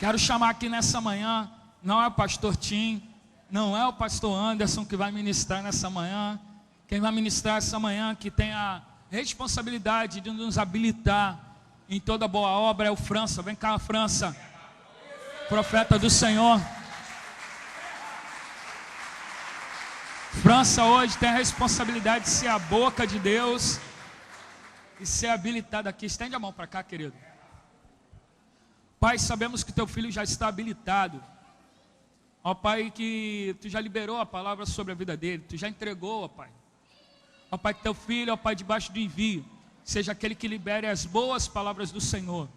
Quero chamar aqui nessa manhã, não é o pastor Tim, não é o pastor Anderson que vai ministrar nessa manhã. Quem vai ministrar essa manhã, que tem a responsabilidade de nos habilitar em toda boa obra, é o França. Vem cá, França, profeta do Senhor. França hoje tem a responsabilidade de ser a boca de Deus e ser habilitado aqui. Estende a mão para cá, querido. Pai, sabemos que teu filho já está habilitado. Ó Pai, que tu já liberou a palavra sobre a vida dele, tu já entregou, ó Pai. Ó Pai, que teu filho, ó Pai, debaixo do envio, seja aquele que libere as boas palavras do Senhor.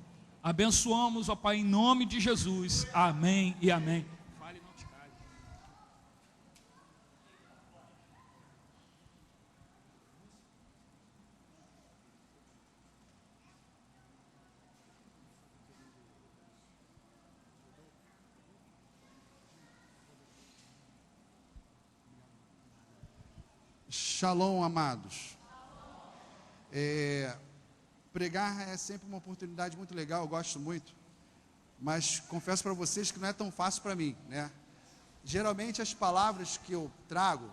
Abençoamos, ó Pai, em nome de Jesus. Amém e amém. Fale, não te cale. Shalom, amados. Pregar é sempre uma oportunidade muito legal, eu gosto muito, mas confesso para vocês que não é tão fácil para mim, né? Geralmente as palavras que eu trago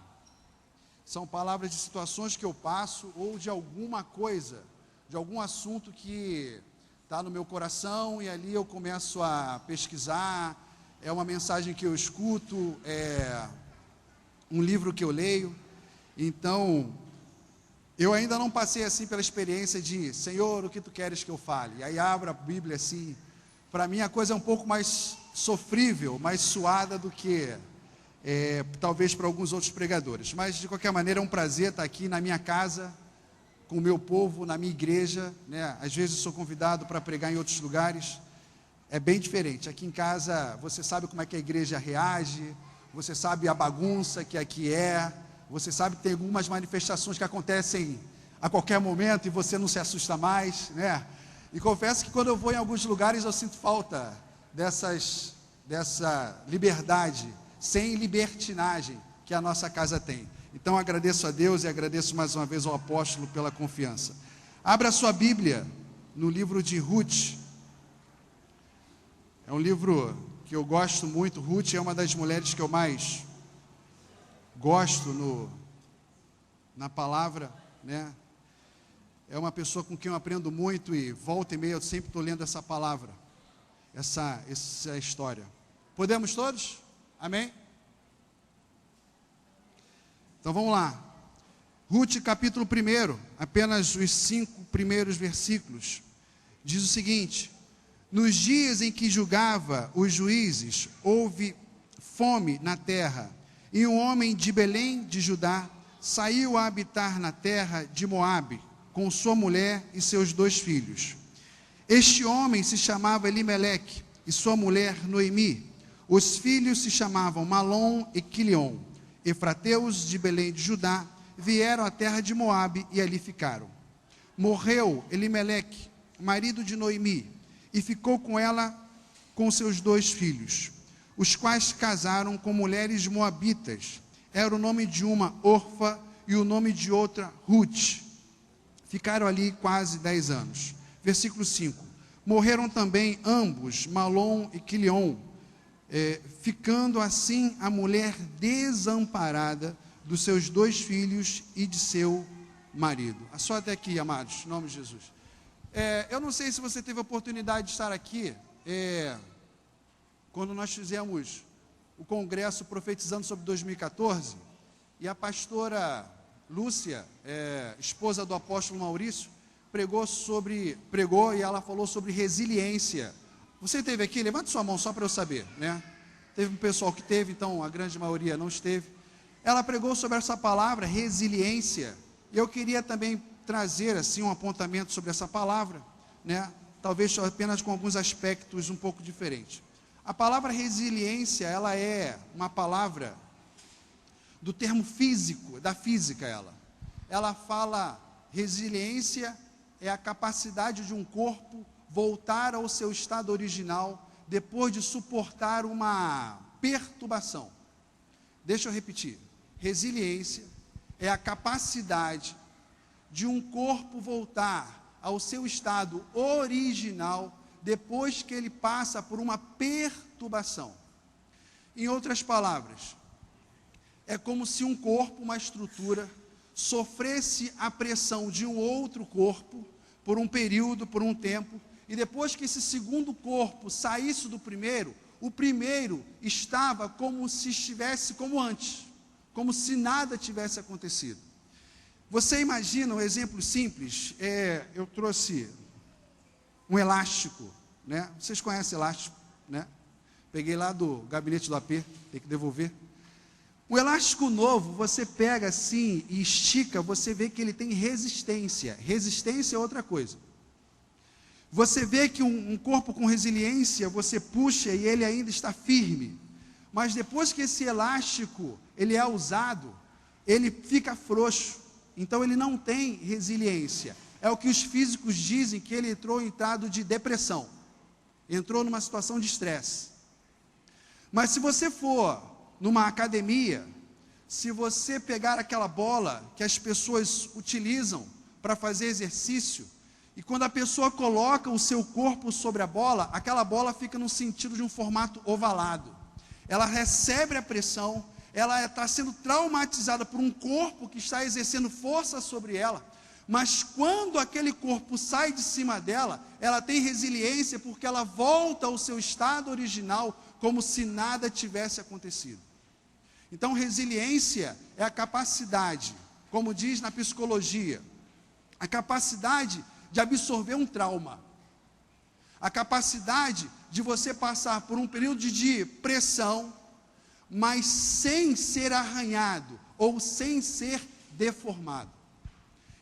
são palavras de situações que eu passo ou de alguma coisa, de algum assunto que está no meu coração e ali eu começo a pesquisar, é uma mensagem que eu escuto, é um livro que eu leio. Então, eu ainda não passei assim pela experiência de, Senhor, o que tu queres que eu fale? E aí abro a Bíblia assim. Para mim a coisa é um pouco mais sofrível, mais suada do que talvez para alguns outros pregadores. Mas de qualquer maneira é um prazer estar aqui na minha casa, com o meu povo, na minha igreja, né? Às vezes eu sou convidado para pregar em outros lugares. É bem diferente. Aqui em casa você sabe como é que a igreja reage, você sabe a bagunça que aqui é. Você sabe que tem algumas manifestações que acontecem a qualquer momento e você não se assusta mais, né? E confesso que quando eu vou em alguns lugares eu sinto falta dessa liberdade, sem libertinagem que a nossa casa tem. Então agradeço a Deus e agradeço mais uma vez ao apóstolo pela confiança. Abra a sua Bíblia no livro de Ruth. É um livro que eu gosto muito. Ruth é uma das mulheres que eu mais gosto na palavra, né? É uma pessoa com quem eu aprendo muito e volta e meia eu sempre estou lendo essa palavra, essa história. Podemos todos? Amém? Então vamos lá. Ruth capítulo 1, apenas os 5 primeiros versículos, diz o seguinte: nos dias em que julgava os juízes, houve fome na terra, e um homem de Belém de Judá saiu a habitar na terra de Moabe, com sua mulher e seus 2 filhos. Este homem se chamava Elimeleque, e sua mulher Noemi. Os filhos se chamavam Malom e Quilion. Efrateus de Belém de Judá vieram à terra de Moabe e ali ficaram. Morreu Elimeleque, marido de Noemi, e ficou com ela com seus 2 filhos, os quais casaram com mulheres moabitas. Era o nome de uma Orfa e o nome de outra Ruth. Ficaram ali quase 10 anos. Versículo 5. Morreram também ambos, Malom e Quilion, ficando assim a mulher desamparada dos seus 2 filhos e de seu marido. Só até aqui, amados, em nome de Jesus. Eu não sei se você teve a oportunidade de estar aqui, quando nós fizemos o congresso profetizando sobre 2014, e a pastora Lúcia, esposa do apóstolo Maurício, pregou e ela falou sobre resiliência. Você esteve aqui? Levante sua mão só para eu saber, né? Teve um pessoal que teve, então a grande maioria não esteve. Ela pregou sobre essa palavra, resiliência, e eu queria também trazer assim um apontamento sobre essa palavra, né? Talvez apenas com alguns aspectos um pouco diferentes. A palavra resiliência, ela é uma palavra do termo físico, da física ela fala, resiliência é a capacidade de um corpo voltar ao seu estado original depois de suportar uma perturbação. Deixa eu repetir, resiliência é a capacidade de um corpo voltar ao seu estado original depois que ele passa por uma perturbação. Em outras palavras, é como se um corpo, uma estrutura, sofresse a pressão de um outro corpo por um período, por um tempo, e depois que esse segundo corpo saísse do primeiro, o primeiro estava como se estivesse como antes, como se nada tivesse acontecido. Você imagina um exemplo simples? Eu trouxe um elástico, né? Vocês conhecem elástico, né? Peguei lá do gabinete do AP, tem que devolver. O elástico novo, você pega assim e estica, você vê que ele tem resistência. Resistência é outra coisa. Você vê que um corpo com resiliência, você puxa e ele ainda está firme. Mas depois que esse elástico, ele é usado, ele fica frouxo. Então ele não tem resiliência. É o que os físicos dizem, que ele entrou em estado de depressão. Entrou numa situação de estresse. Mas se você for numa academia, se você pegar aquela bola que as pessoas utilizam para fazer exercício, e quando a pessoa coloca o seu corpo sobre a bola, aquela bola fica no sentido de um formato ovalado. Ela recebe a pressão, ela está sendo traumatizada por um corpo que está exercendo força sobre ela, mas quando aquele corpo sai de cima dela, ela tem resiliência porque ela volta ao seu estado original, como se nada tivesse acontecido. Então, resiliência é a capacidade, como diz na psicologia, a capacidade de absorver um trauma, a capacidade de você passar por um período de pressão, mas sem ser arranhado, ou sem ser deformado.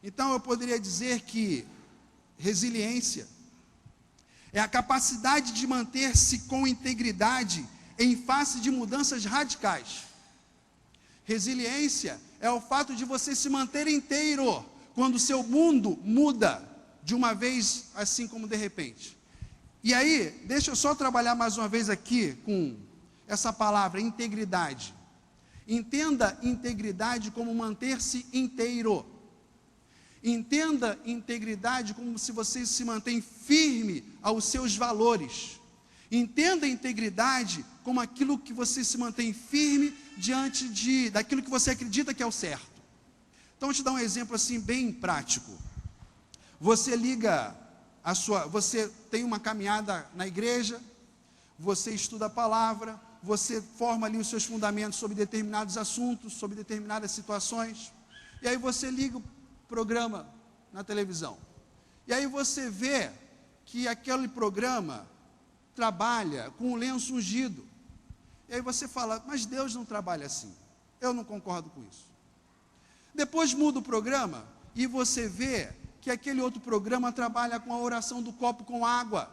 Então, eu poderia dizer que resiliência é a capacidade de manter-se com integridade em face de mudanças radicais. Resiliência é o fato de você se manter inteiro quando o seu mundo muda de uma vez, assim como de repente. E aí, deixa eu só trabalhar mais uma vez aqui com essa palavra, integridade. Entenda integridade como manter-se inteiro. Entenda integridade como se você se mantém firme aos seus valores. Entenda integridade como aquilo que você se mantém firme diante daquilo que você acredita que é o certo. Então, eu te dar um exemplo assim bem prático. Você você tem uma caminhada na igreja, você estuda a palavra, você forma ali os seus fundamentos sobre determinados assuntos, sobre determinadas situações, e aí você liga o programa na televisão, e aí você vê que aquele programa trabalha com o lenço ungido, e aí você fala, mas Deus não trabalha assim, eu não concordo com isso. Depois muda o programa, e você vê que aquele outro programa trabalha com a oração do copo com água,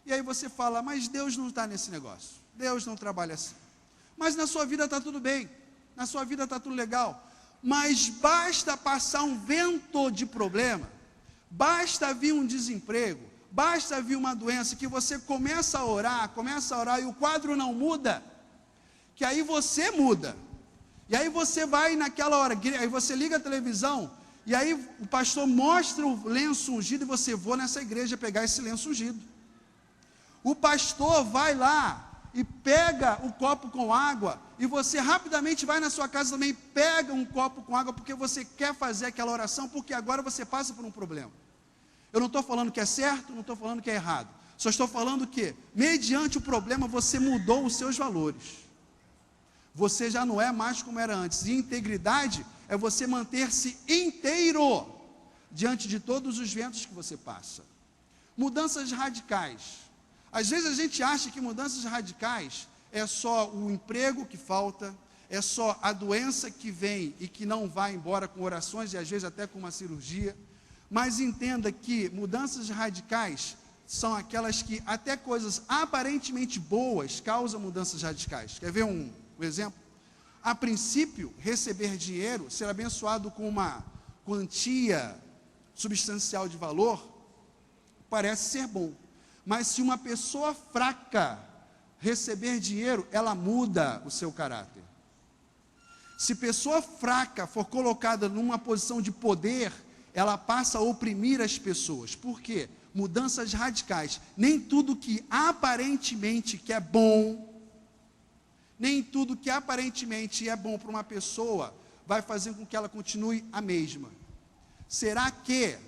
e aí você fala, mas Deus não está nesse negócio, Deus não trabalha assim. Mas na sua vida está tudo bem, na sua vida está tudo legal, mas basta passar um vento de problema, basta vir um desemprego, basta vir uma doença, que você começa a orar e o quadro não muda, que aí você muda, e aí você vai naquela hora, aí você liga a televisão, e aí o pastor mostra o lenço ungido, e você vou nessa igreja pegar esse lenço ungido. O pastor vai lá e pega o copo com água, e você rapidamente vai na sua casa também, pega um copo com água, porque você quer fazer aquela oração, porque agora você passa por um problema. Eu não estou falando que é certo, não estou falando que é errado, só estou falando que, mediante o problema, você mudou os seus valores, você já não é mais como era antes, e integridade é você manter-se inteiro, diante de todos os ventos que você passa. Mudanças radicais. Às vezes a gente acha que mudanças radicais é só o emprego que falta, é só a doença que vem e que não vai embora com orações e às vezes até com uma cirurgia, mas entenda que mudanças radicais são aquelas que até coisas aparentemente boas causam mudanças radicais. Quer ver um exemplo? A princípio, receber dinheiro, ser abençoado com uma quantia substancial de valor, parece ser bom. Mas se uma pessoa fraca receber dinheiro, ela muda o seu caráter. Se pessoa fraca for colocada numa posição de poder, ela passa a oprimir as pessoas. Por quê? Mudanças radicais. Nem tudo que aparentemente que é bom, nem tudo que aparentemente é bom para uma pessoa vai fazer com que ela continue a mesma. Será que,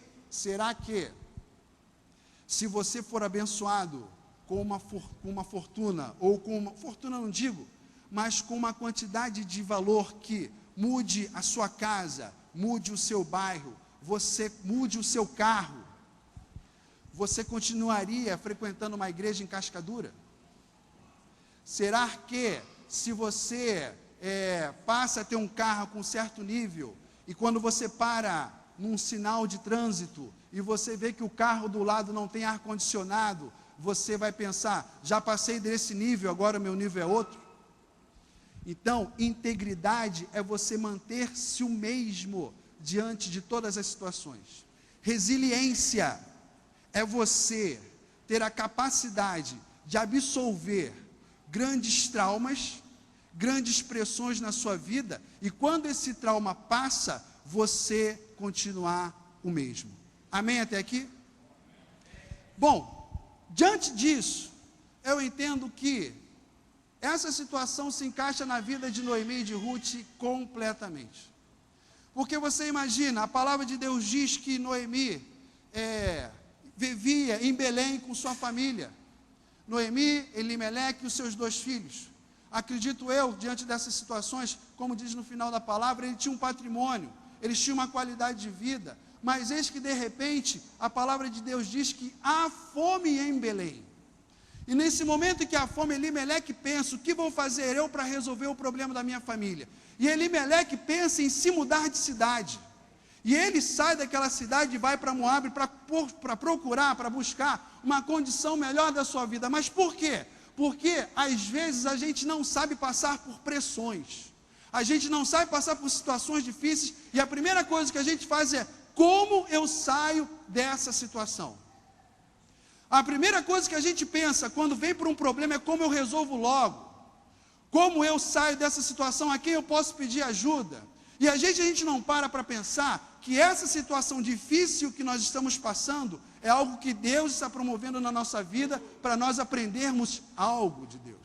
se você for abençoado com uma fortuna, ou com uma fortuna não digo, mas com uma quantidade de valor que mude a sua casa, mude o seu bairro, você mude o seu carro, você continuaria frequentando uma igreja em Cascadura? Será que, se você passa a ter um carro com certo nível, e quando você para num sinal de trânsito, e você vê que o carro do lado não tem ar-condicionado, você vai pensar, já passei desse nível, agora meu nível é outro? Então, integridade é você manter-se o mesmo diante de todas as situações. Resiliência é você ter a capacidade de absolver grandes traumas, grandes pressões na sua vida, e quando esse trauma passa, você continuar o mesmo. Amém até aqui? Bom, diante disso, eu entendo que essa situação se encaixa na vida de Noemi e de Ruth completamente. Porque você imagina, a palavra de Deus diz que Noemi vivia em Belém com sua família. Noemi, Elimeleque e os seus 2 filhos. Acredito eu, diante dessas situações, como diz no final da palavra, ele tinha um patrimônio, eles tinham uma qualidade de vida, mas eis que de repente, a palavra de Deus diz que há fome em Belém. E nesse momento em que há fome, Elimeleque pensa, o que vou fazer eu para resolver o problema da minha família? E Elimeleque pensa em se mudar de cidade. E ele sai daquela cidade e vai para Moabe para procurar, para buscar uma condição melhor da sua vida. Mas por quê? Porque às vezes a gente não sabe passar por pressões. A gente não sabe passar por situações difíceis. E a primeira coisa que a gente faz é, como eu saio dessa situação? A primeira coisa que a gente pensa quando vem por um problema é como eu resolvo logo. Como eu saio dessa situação, a quem eu posso pedir ajuda? E a gente não para pensar que essa situação difícil que nós estamos passando é algo que Deus está promovendo na nossa vida para nós aprendermos algo de Deus.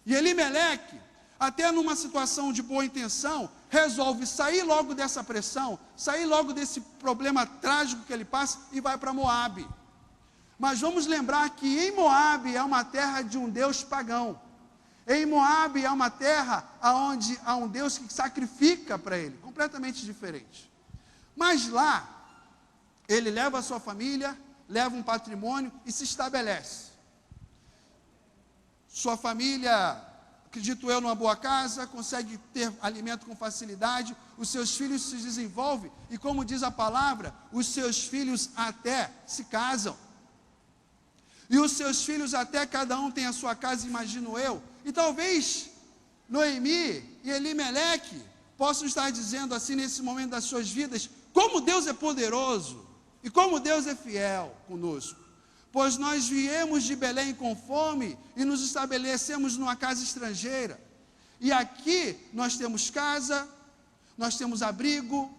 E Elimeleque, até numa situação de boa intenção, resolve sair logo dessa pressão, sair logo desse problema trágico que ele passa e vai para Moabe. Mas vamos lembrar que em Moabe é uma terra de um Deus pagão. Em Moabe é uma terra onde há um Deus que sacrifica para ele, completamente diferente. Mas lá, ele leva a sua família, leva um patrimônio e se estabelece. Sua família, acredito eu, numa boa casa, consegue ter alimento com facilidade, os seus filhos se desenvolvem, e como diz a palavra, os seus filhos até se casam. E os seus filhos até cada um tem a sua casa, imagino eu. E talvez Noemi e Elimeleque possam estar dizendo assim nesse momento das suas vidas, como Deus é poderoso e como Deus é fiel conosco. Pois nós viemos de Belém com fome e nos estabelecemos numa casa estrangeira. E aqui nós temos casa, nós temos abrigo,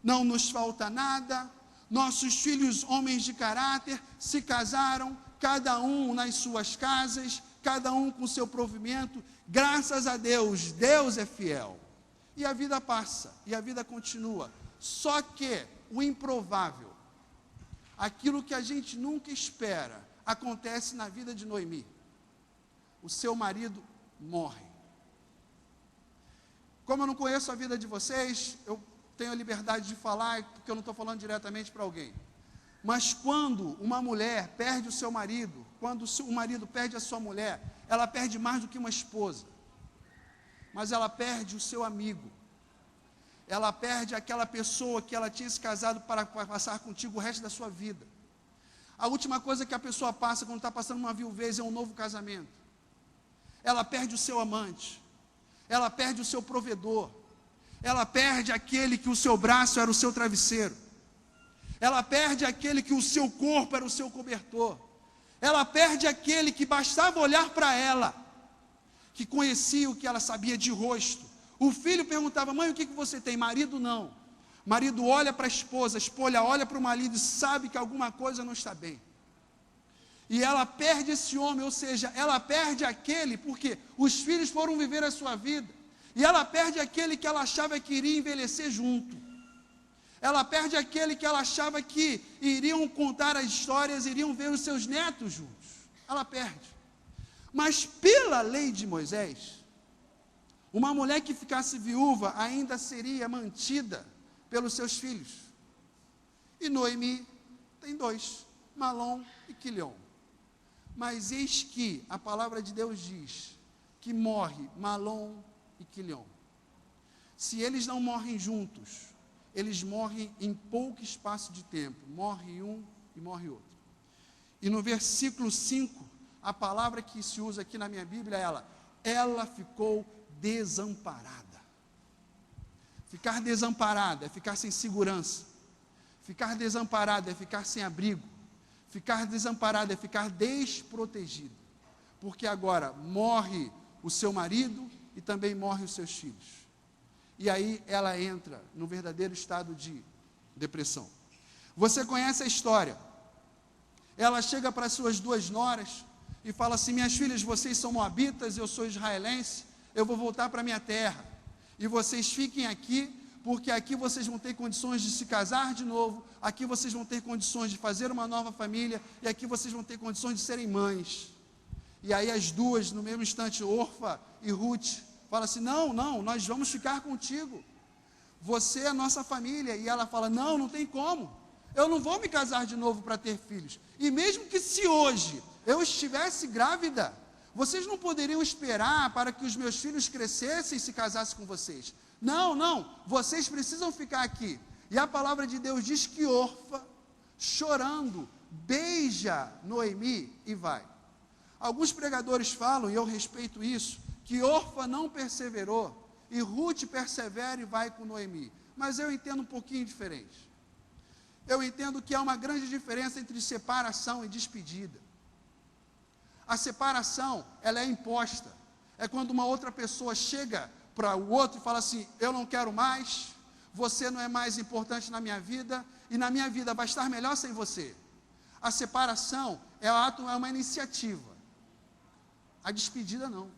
não nos falta nada. Nossos filhos, homens de caráter, se casaram, cada um nas suas casas, cada um com seu provimento. Graças a Deus, Deus é fiel. E a vida passa, e a vida continua. Só que o improvável, aquilo que a gente nunca espera, acontece na vida de Noemi. O seu marido morre. Como eu não conheço a vida de vocês, eu tenho a liberdade de falar, porque eu não estou falando diretamente para alguém. Mas quando uma mulher perde o seu marido, quando o marido perde a sua mulher, ela perde mais do que uma esposa. Mas ela perde o seu amigo. Ela perde aquela pessoa que ela tinha se casado para passar contigo o resto da sua vida. A última coisa que a pessoa passa quando está passando uma viuvez é um novo casamento. Ela perde o seu amante. Ela perde o seu provedor. Ela perde aquele que o seu braço era o seu travesseiro. Ela perde aquele que o seu corpo era o seu cobertor. Ela perde aquele que bastava olhar para ela, que conhecia o que ela sabia de rosto. O filho perguntava, mãe, o que você tem? Marido não. marido olha para a esposa olha para o marido e sabe que alguma coisa não está bem. E ela perde esse homem, ou seja, ela perde aquele, porque os filhos foram viver a sua vida. E ela perde aquele que ela achava que iria envelhecer junto. Ela perde aquele que ela achava que iriam contar as histórias, iriam ver os seus netos juntos. Ela perde. Mas pela lei de Moisés, uma mulher que ficasse viúva ainda seria mantida pelos seus filhos. E Noemi tem 2, Malom e Quilion. Mas eis que a palavra de Deus diz que morre Malom e Quilion. Se eles não morrem juntos, eles morrem em pouco espaço de tempo. Morre um e morre outro. E no versículo 5, a palavra que se usa aqui na minha Bíblia é ela ficou desamparada. Ficar desamparada é ficar sem segurança. Ficar desamparada é ficar sem abrigo. Ficar desamparada é ficar desprotegida. Porque agora morre o seu marido e também morre os seus filhos. E aí ela entra num verdadeiro estado de depressão. Você conhece a história. Ela chega para as suas 2 noras e fala assim: minhas filhas, vocês são moabitas, eu sou israelense, eu vou voltar para a minha terra. E vocês fiquem aqui, porque aqui vocês vão ter condições de se casar de novo, aqui vocês vão ter condições de fazer uma nova família, e aqui vocês vão ter condições de serem mães. E aí as duas, no mesmo instante, Orfa e Ruth, falam assim: não, nós vamos ficar contigo, você é a nossa família. E ela fala: não tem como, eu não vou me casar de novo para ter filhos, e mesmo que se hoje eu estivesse grávida, vocês não poderiam esperar para que os meus filhos crescessem e se casassem com vocês. Não, vocês precisam ficar aqui. E a palavra de Deus diz que Orfa, chorando, beija Noemi e vai. Alguns pregadores falam, e eu respeito isso, que Orfa não perseverou, e Ruth persevera e vai com Noemi. Mas eu entendo um pouquinho diferente. Eu entendo que há uma grande diferença entre separação e despedida. A separação, ela é imposta. É quando uma outra pessoa chega para o outro e fala assim: eu não quero mais, você não é mais importante na minha vida, e na minha vida vai estar melhor sem você. A separação é uma iniciativa. A despedida não.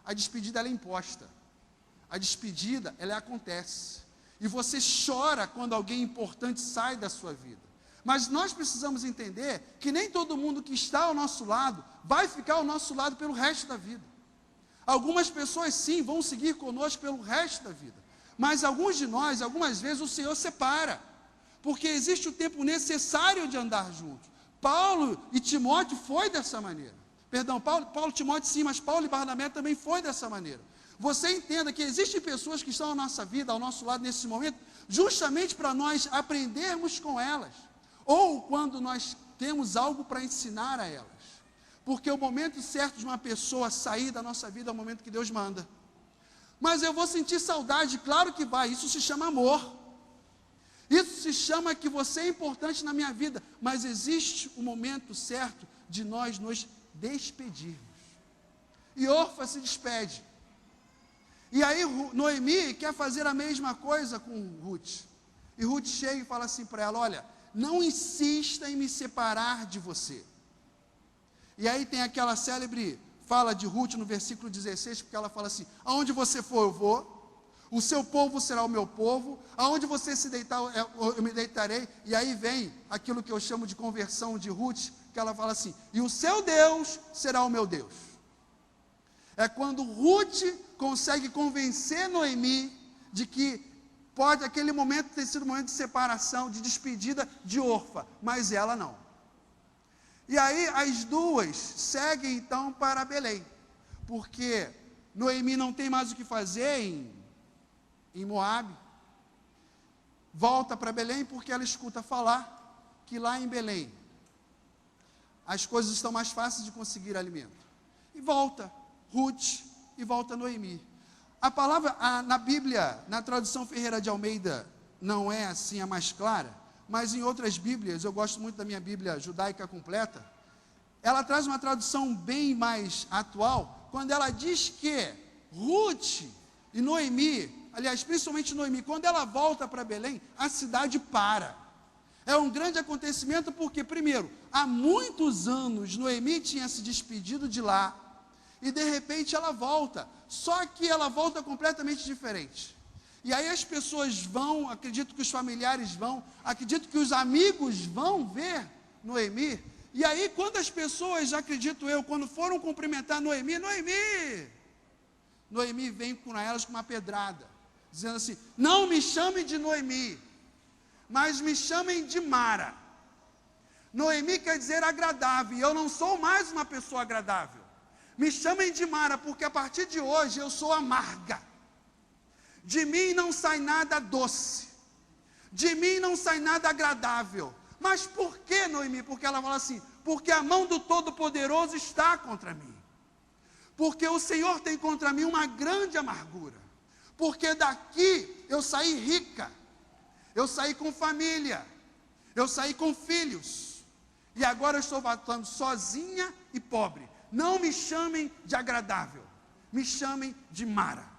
A despedida ela é imposta. A despedida ela acontece. E você chora quando alguém importante sai da sua vida. Mas nós precisamos entender que nem todo mundo que está ao nosso lado vai ficar ao nosso lado pelo resto da vida. Algumas pessoas sim vão seguir conosco pelo resto da vida. Mas alguns de nós, algumas vezes o Senhor separa. Porque existe o tempo necessário de andar juntos. Paulo e Timóteo foi dessa maneira. Perdão, Paulo e Timóteo sim, mas Paulo e Barnabé também foi dessa maneira. Você entenda que existem pessoas que estão na nossa vida, ao nosso lado nesse momento, justamente para nós aprendermos com elas. Ou quando nós temos algo para ensinar a elas. Porque o momento certo de uma pessoa sair da nossa vida é o momento que Deus manda. Mas eu vou sentir saudade, claro que vai, isso se chama amor. Isso se chama que você é importante na minha vida. Mas existe o momento certo de nós nos despedirmos. E Orfa se despede. E aí Noemi quer fazer a mesma coisa com Ruth. E Ruth chega e fala assim para ela: olha, não insista em me separar de você. E aí tem aquela célebre fala de Ruth no versículo 16, porque ela fala assim: aonde você for eu vou, o seu povo será o meu povo, aonde você se deitar eu me deitarei. E aí vem aquilo que eu chamo de conversão de Ruth, que ela fala assim: e o seu Deus será o meu Deus. É quando Ruth consegue convencer Noemi de que pode aquele momento ter sido um momento de separação, de despedida de Orfa, mas ela não. E aí as duas seguem então para Belém, porque Noemi não tem mais o que fazer em Moabe, volta para Belém porque ela escuta falar que lá em Belém as coisas estão mais fáceis de conseguir alimento. E volta Ruth e volta Noemi. A palavra na Bíblia, na tradução Ferreira de Almeida, não é assim a mais clara, mas em outras Bíblias, eu gosto muito da minha Bíblia judaica completa, ela traz uma tradução bem mais atual, quando ela diz que Ruth e Noemi, aliás, principalmente Noemi, quando ela volta para Belém, a cidade para. É um grande acontecimento porque, primeiro, há muitos anos Noemi tinha se despedido de lá e de repente ela volta, só que ela volta completamente diferente. E aí as pessoas vão, acredito que os familiares vão, acredito que os amigos vão ver Noemi. E aí quando as pessoas, acredito eu, quando foram cumprimentar Noemi, Noemi vem com elas com uma pedrada, dizendo assim: não me chamem de Noemi, mas me chamem de Mara. Noemi quer dizer agradável, e eu não sou mais uma pessoa agradável. Me chamem de Mara, porque a partir de hoje eu sou amarga. De mim não sai nada doce, de mim não sai nada agradável. Mas por que, Noemi? Porque ela fala assim: porque a mão do Todo-Poderoso está contra mim, porque o Senhor tem contra mim uma grande amargura, porque daqui eu saí rica, eu saí com família, eu saí com filhos, e agora eu estou voltando sozinha e pobre. Não me chamem de agradável, me chamem de Mara.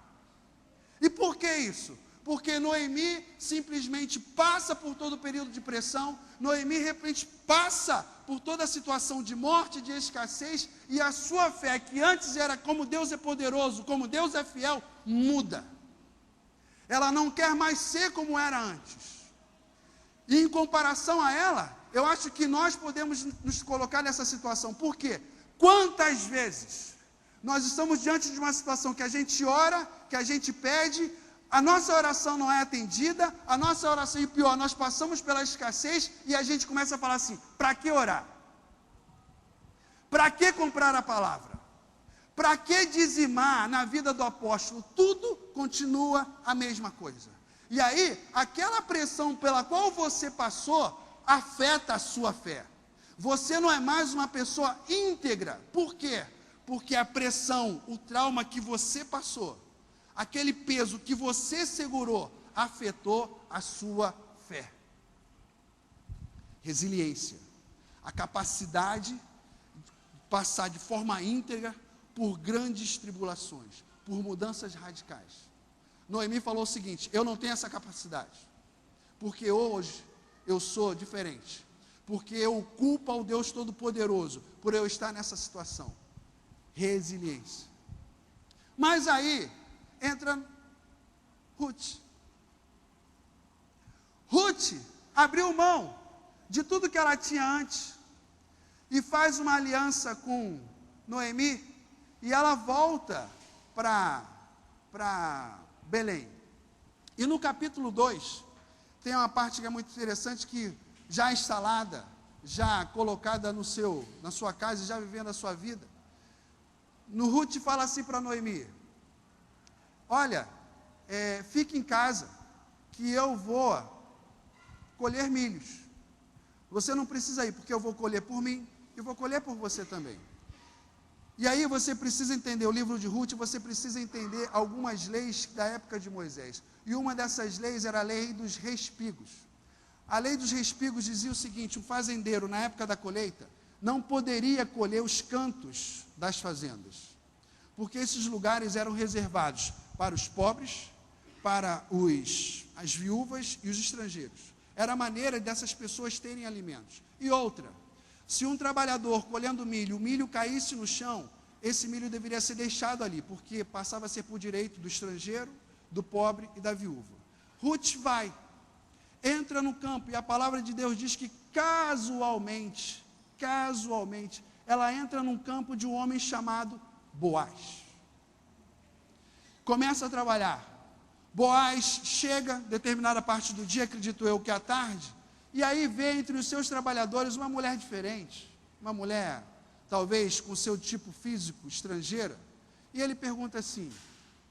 E por que isso? Porque Noemi simplesmente passa por todo o período de pressão, Noemi de repente passa por toda a situação de morte, de escassez, e a sua fé, que antes era como Deus é poderoso, como Deus é fiel, muda. Ela não quer mais ser como era antes. E em comparação a ela, eu acho que nós podemos nos colocar nessa situação. Por quê? Quantas vezes nós estamos diante de uma situação que a gente ora, que a gente pede, a nossa oração não é atendida, a nossa oração, e pior, nós passamos pela escassez e a gente começa a falar assim: para que orar? Para que comprar a palavra? Para que dizimar na vida do apóstolo? Tudo continua a mesma coisa. E aí, aquela pressão pela qual você passou, afeta a sua fé. Você não é mais uma pessoa íntegra. Por quê? Porque a pressão, o trauma que você passou, aquele peso que você segurou, afetou a sua fé. Resiliência, a capacidade de passar de forma íntegra por grandes tribulações, por mudanças radicais. Noemi falou o seguinte: eu não tenho essa capacidade, porque hoje eu sou diferente, porque eu culpo ao Deus Todo-Poderoso por eu estar nessa situação. Resiliência. Mas aí entra Ruth. Ruth abriu mão de tudo que ela tinha antes e faz uma aliança com Noemi, e ela volta para Belém. E no capítulo 2 tem uma parte que é muito interessante, que já instalada, já colocada na sua casa, já vivendo a sua vida. No Ruth fala assim para Noemi: olha, fique em casa, que eu vou colher milhos. Você não precisa ir, porque eu vou colher por mim, e vou colher por você também. E aí você precisa entender o livro de Ruth, você precisa entender algumas leis da época de Moisés. E uma dessas leis era a lei dos respigos. A lei dos respigos dizia o seguinte: um fazendeiro, na época da colheita, não poderia colher os cantos das fazendas, porque esses lugares eram reservados para os pobres, para as viúvas e os estrangeiros. Era a maneira dessas pessoas terem alimentos. E outra, se um trabalhador colhendo milho, o milho caísse no chão, esse milho deveria ser deixado ali, porque passava a ser por direito do estrangeiro, do pobre e da viúva. Ruth vai, entra no campo, e a palavra de Deus diz que casualmente, ela entra num campo de um homem chamado Boaz. Começa a trabalhar. Boaz chega, determinada parte do dia, acredito eu que à tarde, e aí vê entre os seus trabalhadores uma mulher diferente, uma mulher talvez com seu tipo físico estrangeira, e ele pergunta assim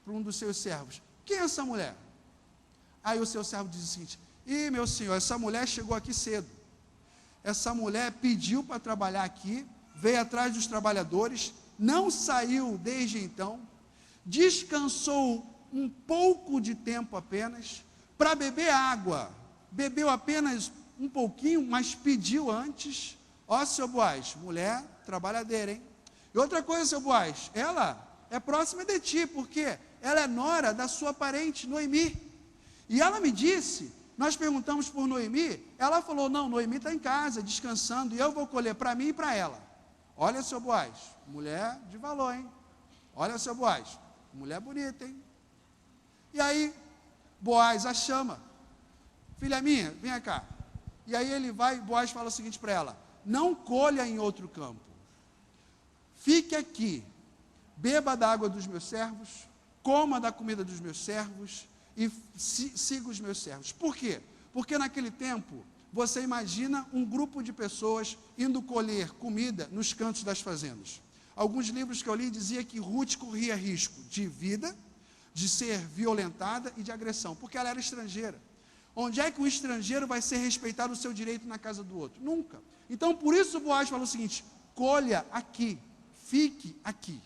para um dos seus servos: quem é essa mulher? Aí o seu servo diz o seguinte: meu senhor, essa mulher chegou aqui cedo, essa mulher pediu para trabalhar aqui, veio atrás dos trabalhadores, não saiu desde então, descansou um pouco de tempo apenas, para beber água, bebeu apenas um pouquinho, mas pediu antes. Ó, seu Boaz, mulher trabalhadeira, hein? E outra coisa, seu Boaz, ela é próxima de ti, porque ela é nora da sua parente, Noemi. E ela me disse, nós perguntamos por Noemi, ela falou, não, Noemi está em casa, descansando, e eu vou colher para mim e para ela. Olha, seu Boaz, mulher de valor, hein? Olha, seu Boaz, mulher bonita, hein? E aí, Boaz a chama, filha minha, vem cá. E aí ele vai, Boaz fala o seguinte para ela, não colha em outro campo, fique aqui, beba da água dos meus servos, coma da comida dos meus servos, e siga os meus servos. Por quê? Porque naquele tempo, você imagina um grupo de pessoas indo colher comida nos cantos das fazendas. Alguns livros que eu li dizia que Ruth corria risco de vida, de ser violentada e de agressão, porque ela era estrangeira. Onde é que um estrangeiro vai ser respeitado o seu direito na casa do outro? Nunca. Então, por isso Boaz falou o seguinte, colha aqui, fique aqui.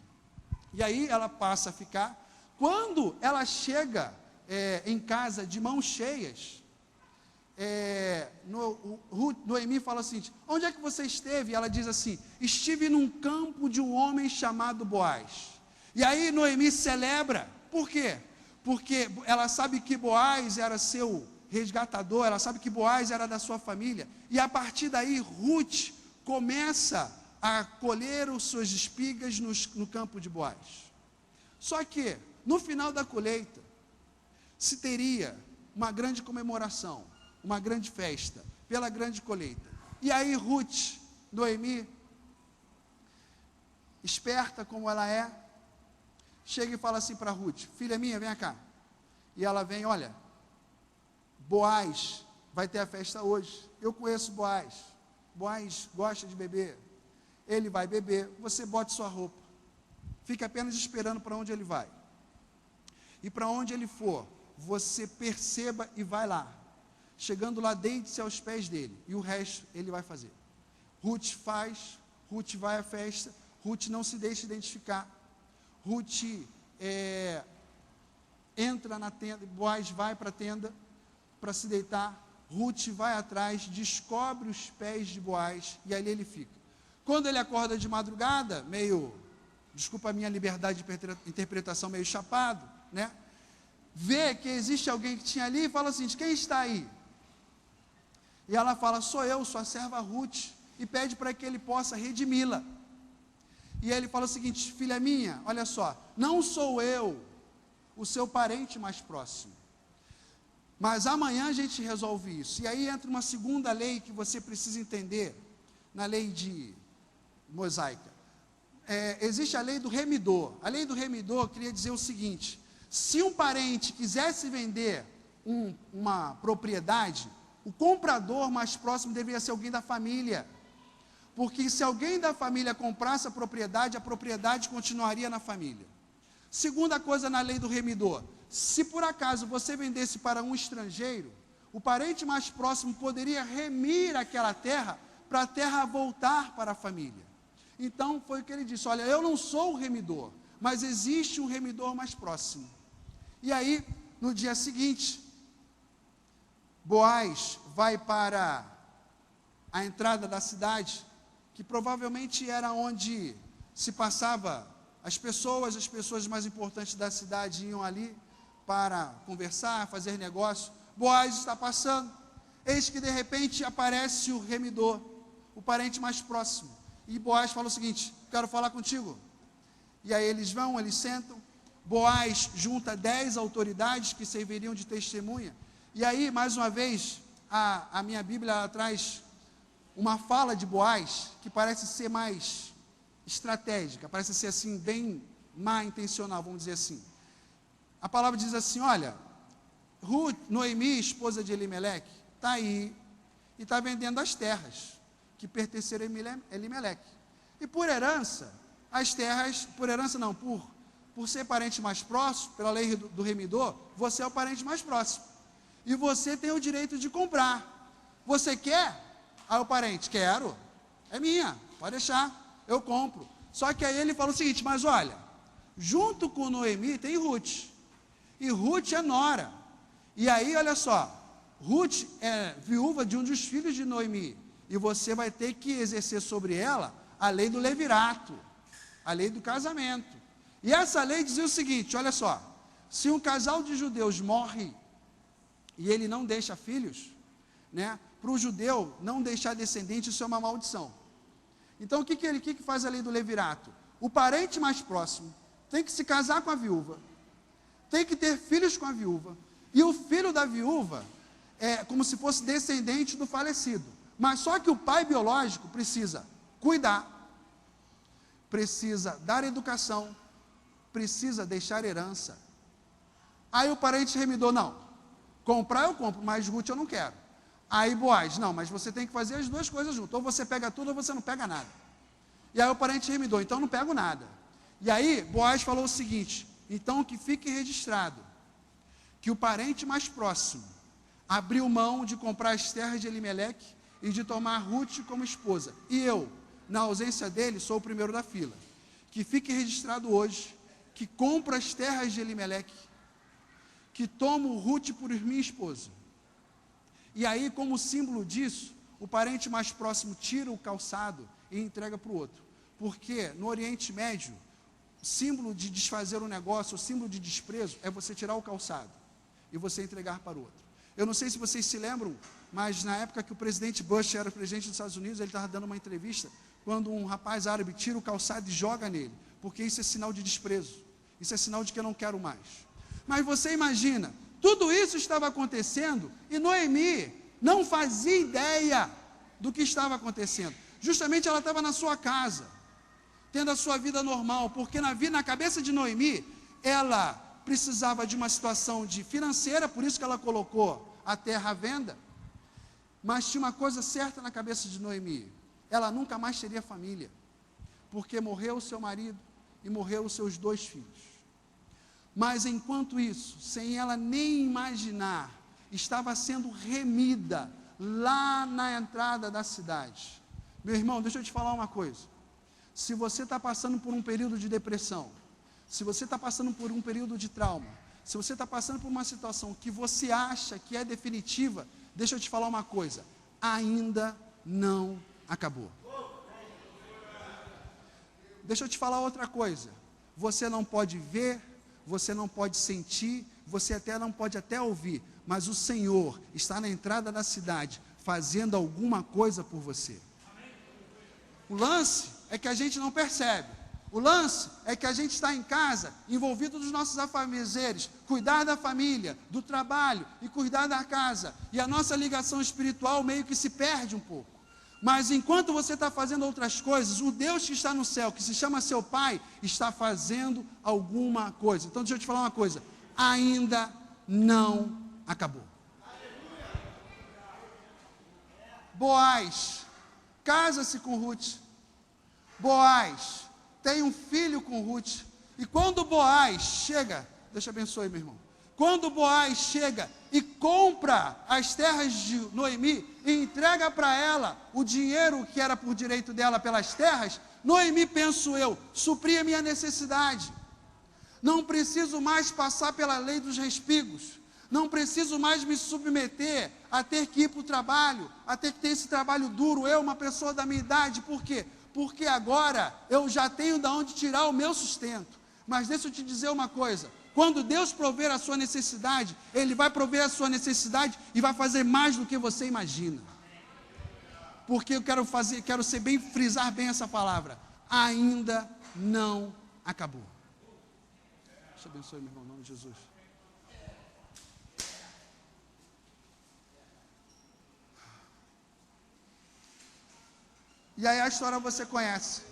E aí ela passa a ficar. Quando ela chega em casa de mãos cheias, Noemi fala assim, onde é que você esteve? E ela diz assim, estive num campo de um homem chamado Boaz. E aí Noemi celebra, por quê? Porque ela sabe que Boaz era seu resgatador, ela sabe que Boaz era da sua família, e a partir daí Ruth começa a colher as suas espigas no campo de Boaz. Só que, no final da colheita, se teria uma grande comemoração, uma grande festa, pela grande colheita. E aí Ruth, Noemi, esperta como ela é, chega e fala assim para Ruth, filha minha, vem cá. E ela vem, olha, Boaz vai ter a festa hoje, eu conheço Boaz gosta de beber, ele vai beber, você bote sua roupa, fique apenas esperando para onde ele vai. E para onde ele for, você perceba e vai lá. Chegando lá, deite-se aos pés dele. E o resto ele vai fazer. Ruth faz, Ruth vai à festa, Ruth não se deixa identificar. Ruth entra na tenda, Boaz vai para a tenda para se deitar. Ruth vai atrás, descobre os pés de Boaz e ali ele fica. Quando ele acorda de madrugada, meio, desculpa a minha liberdade de interpretação, meio chapado, né? Vê que existe alguém que tinha ali e fala assim, quem está aí? E ela fala, sou eu, sua serva Ruth, e pede para que ele possa redimi-la. E ele fala o seguinte, filha minha, olha só, não sou eu o seu parente mais próximo, mas amanhã a gente resolve isso. E aí entra uma segunda lei que você precisa entender, na lei de mosaica. Existe a lei do remidor. A lei do remidor queria dizer o seguinte, se um parente quisesse vender uma propriedade, o comprador mais próximo deveria ser alguém da família, porque se alguém da família comprasse a propriedade continuaria na família. Segunda coisa na lei do remidor, se por acaso você vendesse para um estrangeiro, o parente mais próximo poderia remir aquela terra, para a terra voltar para a família. Então foi o que ele disse, olha, eu não sou o remidor, mas existe um remidor mais próximo. E aí, no dia seguinte, Boaz vai para a entrada da cidade, que provavelmente era onde se passava as pessoas mais importantes da cidade iam ali para conversar, fazer negócio. Boaz está passando, eis que de repente aparece o remidor, o parente mais próximo, e Boaz fala o seguinte, quero falar contigo. E aí eles vão, eles sentam, Boaz junta 10 autoridades que serviriam de testemunha, e aí mais uma vez, a minha Bíblia ela traz uma fala de Boaz, que parece ser mais estratégica, parece ser assim, bem má intencional, vamos dizer assim. A palavra diz assim, olha, Noemi, esposa de Elimeleque, está aí, e está vendendo as terras, que pertenceram a Elimeleque, e por herança, as terras, por herança não, por ser parente mais próximo, pela lei do remidor, você é o parente mais próximo, e você tem o direito de comprar, você quer? Aí o parente, quero, é minha, pode deixar, eu compro. Só que aí ele fala o seguinte, mas olha, junto com Noemi tem Ruth, e Ruth é nora, e aí olha só, Ruth é viúva de um dos filhos de Noemi, e você vai ter que exercer sobre ela a lei do levirato, a lei do casamento. E essa lei dizia o seguinte, olha só, Se um casal de judeus morre e ele não deixa filhos, né, para o judeu não deixar descendente, isso é uma maldição. Então o que faz a lei do levirato? O parente mais próximo tem que se casar com a viúva, tem que ter filhos com a viúva, e o filho da viúva é como se fosse descendente do falecido. Mas só que o pai biológico precisa cuidar, precisa dar educação, precisa deixar herança. Aí o parente remidou, não, comprar eu compro, mas Ruth eu não quero. Aí Boaz, não, mas você tem que fazer as duas coisas junto, ou você pega tudo ou você não pega nada. E aí o parente remidou, então eu não pego nada. E aí Boaz falou o seguinte, então que fique registrado, que o parente mais próximo abriu mão de comprar as terras de Elimeleque e de tomar Ruth como esposa. E eu, na ausência dele, sou o primeiro da fila. Que fique registrado hoje, que compro as terras de Elimeleque, que tomo Ruth por minha esposa. E aí, como símbolo disso, o parente mais próximo tira o calçado e entrega para o outro. Porque no Oriente Médio, símbolo de desfazer um negócio, o símbolo de desprezo, é você tirar o calçado e você entregar para o outro. Eu não sei se vocês se lembram, mas na época que o presidente Bush era presidente dos Estados Unidos, ele estava dando uma entrevista, quando um rapaz árabe tira o calçado e joga nele, porque isso é sinal de desprezo, isso é sinal de que eu não quero mais. Mas você imagina, tudo isso estava acontecendo, e Noemi não fazia ideia do que estava acontecendo. Justamente ela estava na sua casa, tendo a sua vida normal, porque na cabeça de Noemi, ela precisava de uma situação financeira, por isso que ela colocou a terra à venda, mas tinha uma coisa certa na cabeça de Noemi, ela nunca mais teria família, porque morreu o seu marido e morreu os seus 2 filhos. Mas enquanto isso, sem ela nem imaginar, estava sendo remida lá na entrada da cidade. Meu irmão, deixa eu te falar uma coisa. Se você está passando por um período de depressão, se você está passando por um período de trauma, se você está passando por uma situação que você acha que é definitiva, deixa eu te falar uma coisa, ainda não acabou. Deixa eu te falar outra coisa, você não pode ver, você não pode sentir, você até não pode até ouvir, mas o Senhor está na entrada da cidade, fazendo alguma coisa por você. O lance é que a gente não percebe. O lance é que a gente está em casa, envolvido nos nossos afazeres, cuidar da família, do trabalho e cuidar da casa. E a nossa ligação espiritual meio que se perde um pouco. Mas enquanto você está fazendo outras coisas, o Deus que está no céu, que se chama seu Pai, está fazendo alguma coisa. Então deixa eu te falar uma coisa, ainda não acabou. Boaz casa-se com Ruth. Boaz tem um filho com Ruth, e quando Boaz chega, Deus te abençoe, meu irmão, quando Boaz chega e compra as terras de Noemi, e entrega para ela o dinheiro que era por direito dela pelas terras, Noemi, penso eu, supria a minha necessidade, não preciso mais passar pela lei dos respigos, não preciso mais me submeter a ter que ir para o trabalho, a ter que ter esse trabalho duro, eu, uma pessoa da minha idade. Por quê? Porque agora eu já tenho de onde tirar o meu sustento. Mas deixa eu te dizer uma coisa, quando Deus prover a sua necessidade, Ele vai prover a sua necessidade e vai fazer mais do que você imagina. Porque eu quero frisar bem essa palavra, ainda não acabou. Deus te abençoe, meu irmão, em nome de Jesus. E aí a história você conhece.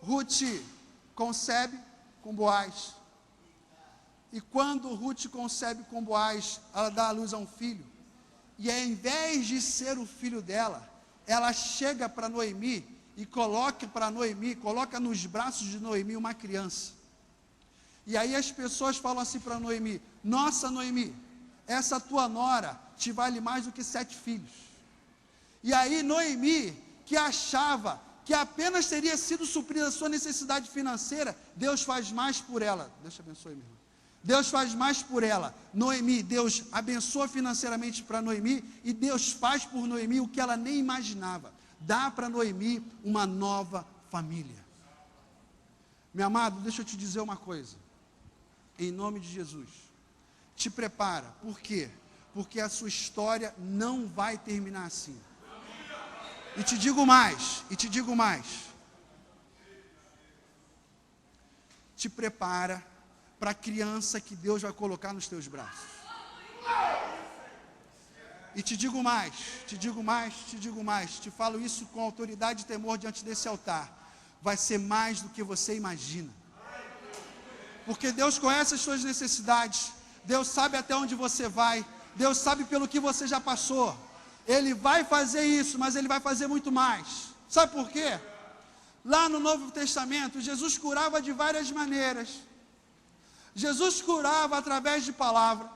Ruth concebe com Boaz. E quando Ruth concebe com Boaz, ela dá à luz a um filho. E ao invés de ser o filho dela, ela chega para Noemi e coloca nos braços de Noemi uma criança. E aí as pessoas falam assim para Noemi: nossa, Noemi, essa tua nora te vale mais do que 7 filhos. E aí Noemi, que achava que apenas teria sido suprida a sua necessidade financeira, Deus faz mais por ela. Deus te abençoe, meu irmão. Deus faz mais por ela. Noemi, Deus abençoa financeiramente para Noemi, e Deus faz por Noemi o que ela nem imaginava. Dá para Noemi uma nova família. Meu amado, deixa eu te dizer uma coisa. Em nome de Jesus, te prepara. Por quê? Porque a sua história não vai terminar assim. E te digo mais, te prepara para a criança que Deus vai colocar nos teus braços. E te digo mais, te falo isso com autoridade e temor diante desse altar. Vai ser mais do que você imagina. Porque Deus conhece as suas necessidades, Deus sabe até onde você vai, Deus sabe pelo que você já passou. Ele vai fazer isso, mas Ele vai fazer muito mais. Sabe por quê? Lá no Novo Testamento, Jesus curava de várias maneiras. Jesus curava através de palavra.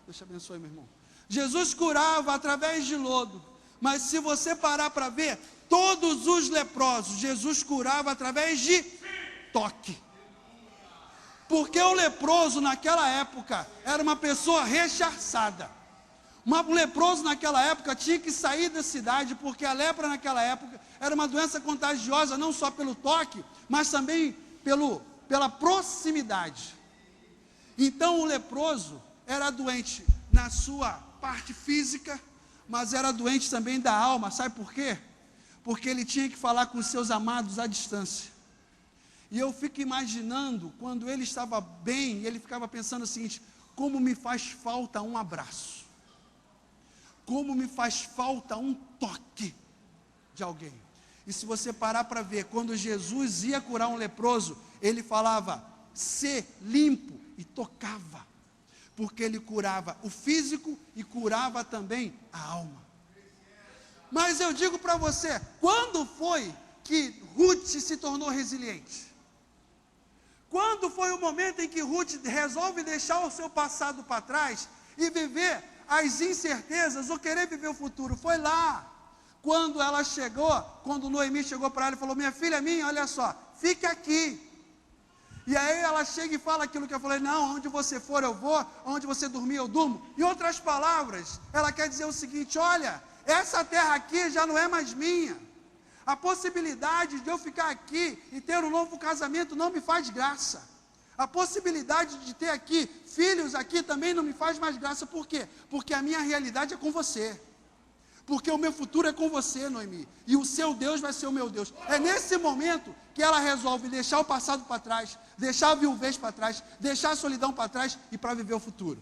Deus te abençoe, meu irmão. Jesus curava através de lodo. Mas se você parar para ver, todos os leprosos, Jesus curava através de toque. Porque o leproso naquela época era uma pessoa rechaçada. Um leproso naquela época tinha que sair da cidade, porque a lepra naquela época era uma doença contagiosa, não só pelo toque, mas também pela proximidade. Então o leproso era doente na sua parte física, mas era doente também da alma. Sabe por quê? Porque ele tinha que falar com os seus amados à distância. E eu fico imaginando, quando ele estava bem, ele ficava pensando o seguinte: como me faz falta um abraço. Como me faz falta um toque de alguém. E se você parar para ver, quando Jesus ia curar um leproso, ele falava, "Sê limpo", e tocava. Porque ele curava o físico e curava também a alma. Mas eu digo para você, quando foi que Ruth se tornou resiliente? Quando foi o momento em que Ruth resolve deixar o seu passado para trás e viver as incertezas, ou querer viver o futuro? Foi lá, quando ela chegou, quando Noemi chegou para ela e falou, "Minha filha minha, olha só, fique aqui." E aí ela chega e fala aquilo que eu falei, "Não, onde você for eu vou, onde você dormir eu durmo." Em outras palavras, ela quer dizer o seguinte: olha, essa terra aqui já não é mais minha. A possibilidade de eu ficar aqui e ter um novo casamento não me faz graça. A possibilidade de ter aqui filhos aqui também não me faz mais graça. Por quê? Porque a minha realidade é com você. Porque o meu futuro é com você, Noemi. E o seu Deus vai ser o meu Deus. É nesse momento que ela resolve deixar o passado para trás, deixar a viuvez para trás, deixar a solidão para trás e para viver o futuro.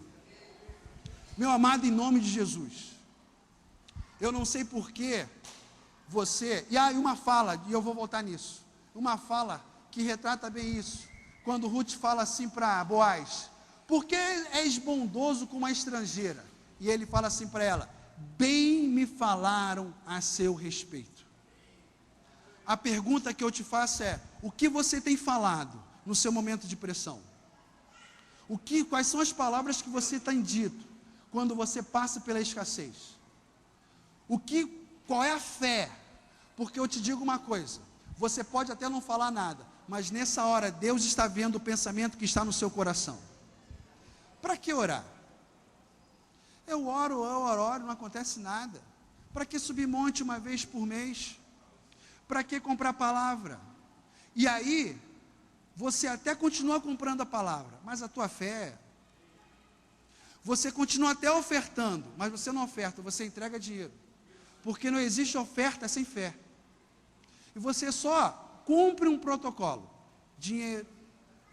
Meu amado, em nome de Jesus, eu não sei porquê você... E uma fala, e eu vou voltar nisso. Uma fala que retrata bem isso. Quando Ruth fala assim para Boaz, "Por que és bondoso com uma estrangeira?" E ele fala assim para ela, "Bem me falaram a seu respeito." A pergunta que eu te faço é, o que você tem falado no seu momento de pressão? Quais são as palavras que você tem dito quando você passa pela escassez? Qual é a fé? Porque eu te digo uma coisa, você pode até não falar nada, mas nessa hora Deus está vendo o pensamento que está no seu coração. Para que orar? Eu oro, não acontece nada. Para que subir monte uma vez por mês? Para que comprar palavra? E aí, você até continua comprando a palavra, mas a tua fé, você continua até ofertando, mas você não oferta, você entrega dinheiro. Porque não existe oferta sem fé. E você só cumpre um protocolo, dinheiro,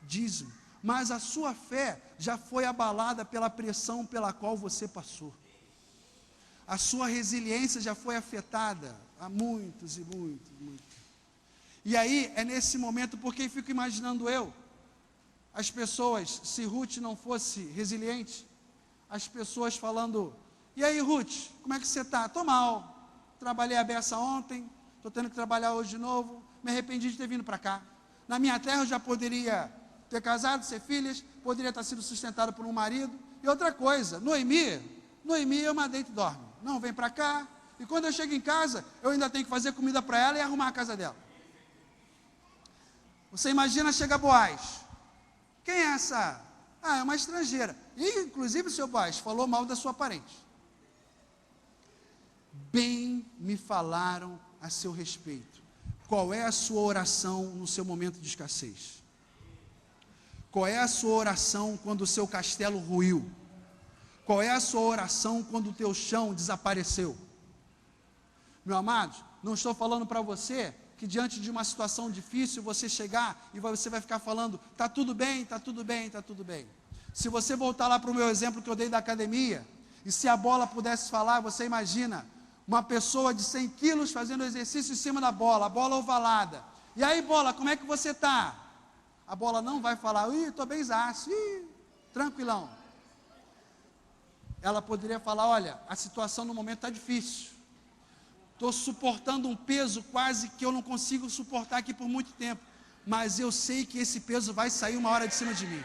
dízimo, mas a sua fé já foi abalada pela pressão pela qual você passou. A sua resiliência já foi afetada há muitos. E aí, é nesse momento, porque fico imaginando as pessoas, se Ruth não fosse resiliente, as pessoas falando, "E aí, Ruth, como é que você está?" "Estou mal, trabalhei a beça ontem, estou tendo que trabalhar hoje de novo, me arrependi de ter vindo para cá. Na minha terra eu já poderia ter casado, ser filhas, poderia ter sido sustentado por um marido." E outra coisa, Noemi eu mandei e dorme, não vem para cá, e quando eu chego em casa, eu ainda tenho que fazer comida para ela e arrumar a casa dela. Você imagina, chega Boaz, "Quem é essa?" "É uma estrangeira." E inclusive o seu Boaz falou mal da sua parente. "Bem me falaram a seu respeito." Qual é a sua oração no seu momento de escassez? Qual é a sua oração quando o seu castelo ruiu? Qual é a sua oração quando o teu chão desapareceu? Meu amado, não estou falando para você que diante de uma situação difícil, você chegar e você vai ficar falando, está tudo bem, está tudo bem, está tudo bem. Se você voltar lá para o meu exemplo que eu dei da academia, e se a bola pudesse falar, você imagina, uma pessoa de 100 quilos fazendo exercício em cima da bola, a bola ovalada. E aí, bola, como é que você está? A bola não vai falar, estou bem zaço, tranquilão. Ela poderia falar, olha, a situação no momento está difícil. Estou suportando um peso quase que eu não consigo suportar aqui por muito tempo. Mas eu sei que esse peso vai sair uma hora de cima de mim.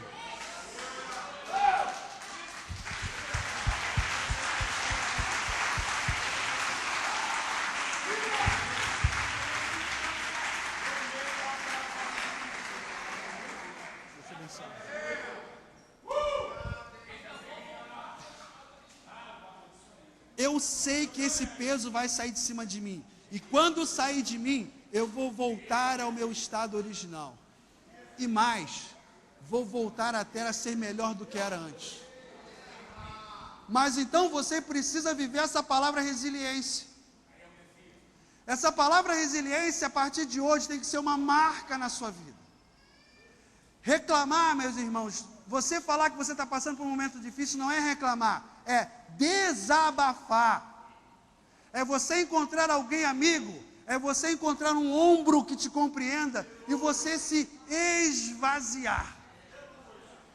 Eu sei que esse peso vai sair de cima de mim. E quando sair de mim, eu vou voltar ao meu estado original. E mais, vou voltar até a ser melhor do que era antes. Mas então você precisa viver essa palavra resiliência. Essa palavra resiliência, a partir de hoje, tem que ser uma marca na sua vida. Reclamar, meus irmãos, você falar que você está passando por um momento difícil, não é reclamar, é desabafar. É você encontrar alguém amigo, é você encontrar um ombro que te compreenda e você se esvaziar.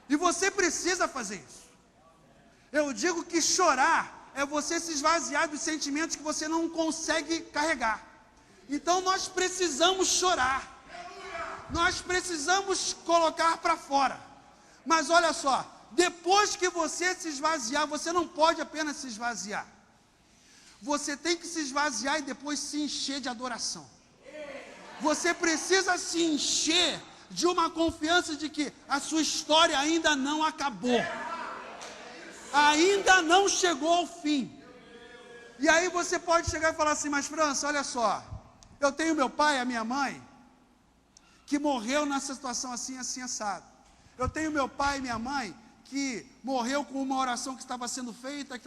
E você precisa fazer isso. Eu digo que chorar é você se esvaziar dos sentimentos que você não consegue carregar. Então nós precisamos chorar. Nós precisamos colocar para fora. Mas olha só, depois que você se esvaziar, você não pode apenas se esvaziar. Você tem que se esvaziar e depois se encher de adoração. Você precisa se encher de uma confiança de que a sua história ainda não acabou. Ainda não chegou ao fim. E aí você pode chegar e falar assim, mas França, olha só, eu tenho meu pai e a minha mãe, que morreu nessa situação assim, assim, assado. Eu tenho meu pai e minha mãe, que morreu com uma oração que estava sendo feita,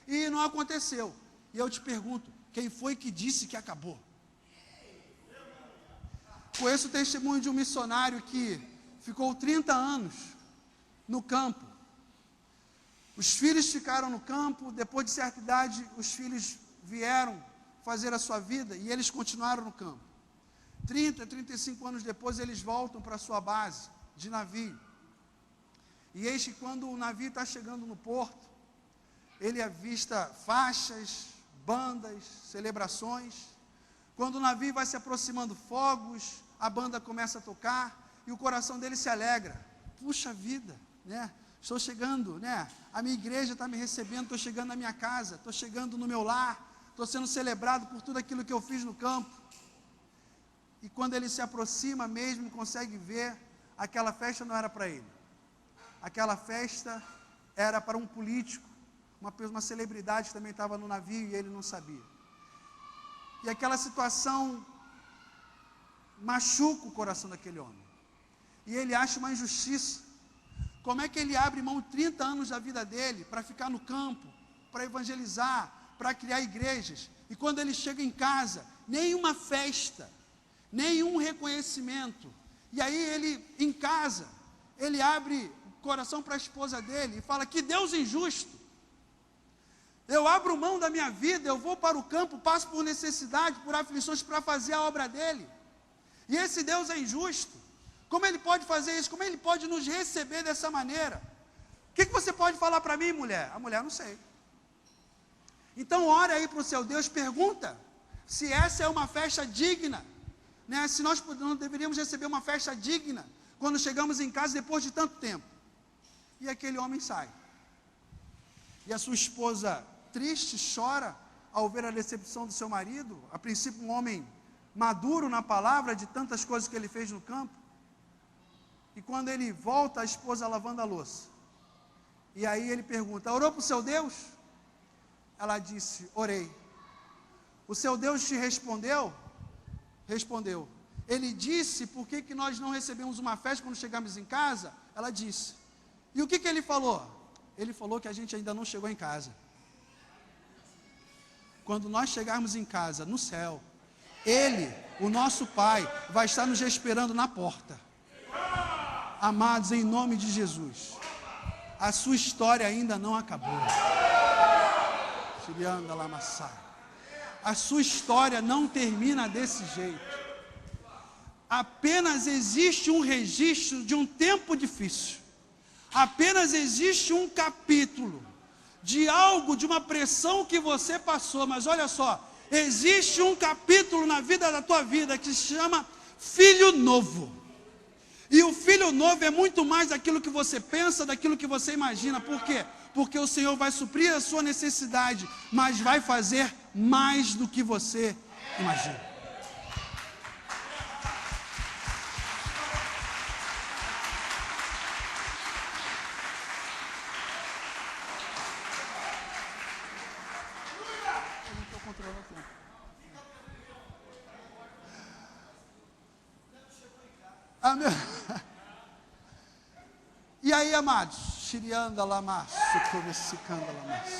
e não aconteceu. E eu te pergunto, quem foi que disse que acabou? Conheço o testemunho de um missionário que ficou 30 anos no campo. Os filhos ficaram no campo, depois de certa idade, os filhos vieram fazer a sua vida, e eles continuaram no campo. 30, 35 anos depois, eles voltam para a sua base de navio. E eis que quando o navio está chegando no porto, ele avista faixas, bandas, celebrações. Quando o navio vai se aproximando, fogos, a banda começa a tocar, e o coração dele se alegra. Puxa vida, né? Estou chegando, né? A minha igreja está me recebendo, estou chegando na minha casa, estou chegando no meu lar, estou sendo celebrado por tudo aquilo que eu fiz no campo. E quando ele se aproxima mesmo, consegue ver, aquela festa não era para ele. Aquela festa era para um político, uma celebridade que também estava no navio e ele não sabia. E aquela situação machuca o coração daquele homem. E ele acha uma injustiça. Como é que ele abre mão de 30 anos da vida dele para ficar no campo, para evangelizar, para criar igrejas? E quando ele chega em casa, nenhuma festa, nenhum reconhecimento. E aí ele, em casa, ele abre o coração para a esposa dele e fala, que Deus injusto. Eu abro mão da minha vida, eu vou para o campo, passo por necessidade, por aflições para fazer a obra dele. E esse Deus é injusto. Como ele pode fazer isso? Como ele pode nos receber dessa maneira? O que você pode falar para mim, mulher? A mulher, não sei. Então, ore aí para o seu Deus, pergunta se essa é uma festa digna, né? Se nós não deveríamos receber uma festa digna, quando chegamos em casa depois de tanto tempo. E aquele homem sai. E a sua esposa, triste, chora, ao ver a decepção do seu marido, a princípio um homem maduro na palavra, de tantas coisas que ele fez no campo. E quando ele volta, a esposa lavando a louça. E aí ele pergunta, orou para o seu Deus? Ela disse, orei. O seu Deus te respondeu? Respondeu. Ele disse, por que nós não recebemos uma festa quando chegamos em casa? Ela disse. E o que ele falou? Ele falou que a gente ainda não chegou em casa. Quando nós chegarmos em casa, no céu, Ele, o nosso Pai, vai estar nos esperando na porta. Amados, em nome de Jesus, a sua história ainda não acabou. A sua história não termina desse jeito. Apenas existe um registro de um tempo difícil. Apenas existe um capítulo de algo, de uma pressão que você passou. Mas olha só, existe um capítulo na vida da tua vida que se chama filho novo. E o filho novo é muito mais daquilo que você pensa, daquilo que você imagina. Por quê? Porque o Senhor vai suprir a sua necessidade, mas vai fazer mais do que você imagina. Amém. E aí, amados, Shirianda Lamas, Sucovessicanda Lamas,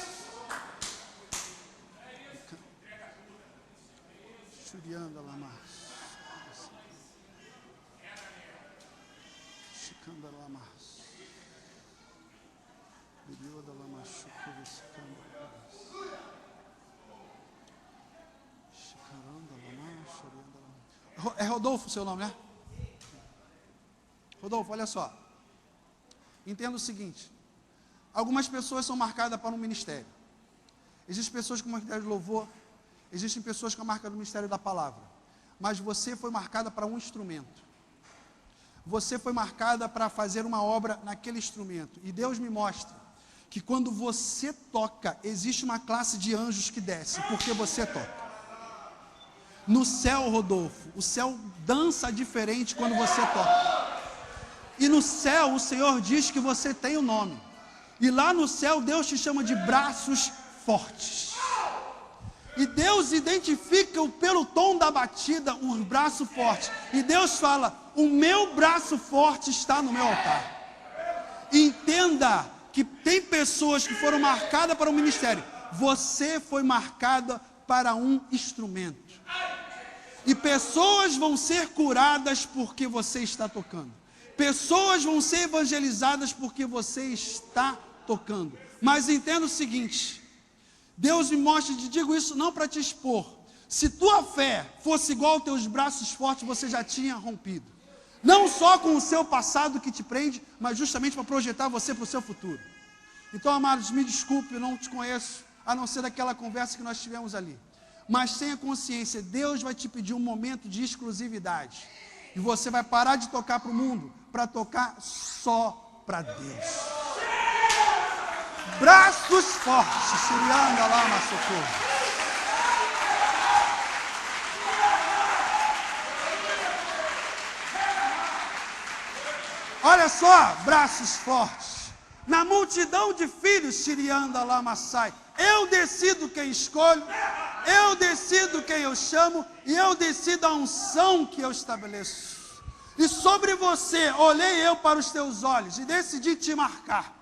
Shirianda Lamas, Shikanda Lamas, Birioda Lamas, Sucovessicanda Lamas, Shikaranda Lamas, Shirianda Lamas. É Rodolfo o seu nome, né? Rodolfo, olha só. Entenda o seguinte. Algumas pessoas são marcadas para um ministério. Existem pessoas com ministério de louvor. Existem pessoas com a marca do ministério da palavra. Mas você foi marcada para um instrumento. Você foi marcada para fazer uma obra naquele instrumento. E Deus me mostra que quando você toca, existe uma classe de anjos que desce, porque você toca. No céu, Rodolfo, o céu dança diferente quando você toca. E no céu o Senhor diz que você tem o nome. E lá no céu Deus te chama de braços fortes. E Deus identifica pelo tom da batida os braços fortes. E Deus fala, o meu braço forte está no meu altar. Entenda que tem pessoas que foram marcadas para o ministério. Você foi marcada para um instrumento. E pessoas vão ser curadas porque você está tocando. Pessoas vão ser evangelizadas porque você está tocando. Mas entenda o seguinte, Deus me mostra, e te digo isso não para te expor. Se tua fé fosse igual aos teus braços fortes, você já tinha rompido. Não só com o seu passado que te prende, mas justamente para projetar você para o seu futuro. Então, amados, me desculpe, eu não te conheço, a não ser daquela conversa que nós tivemos ali. Mas tenha consciência, Deus vai te pedir um momento de exclusividade. E você vai parar de tocar para o mundo, para tocar só para Deus. Braços fortes, Shirianda Lama Socorro. Olha só, braços fortes. Na multidão de filhos, Shirianda Lama Sai. Eu decido quem escolho, eu decido quem eu chamo, e eu decido a unção que eu estabeleço. E sobre você, olhei eu para os teus olhos e decidi te marcar.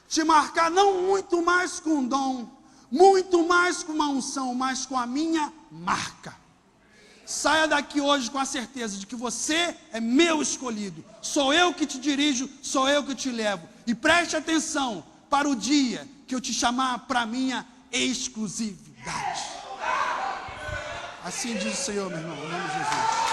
Te marcar não muito mais com um dom, muito mais com uma unção, mas com a minha marca. Saia daqui hoje com a certeza de que você é meu escolhido. Sou eu que te dirijo, sou eu que te levo. E preste atenção para o dia que eu te chamar para a minha exclusividade. Assim diz o Senhor, meu irmão, em nome de Jesus.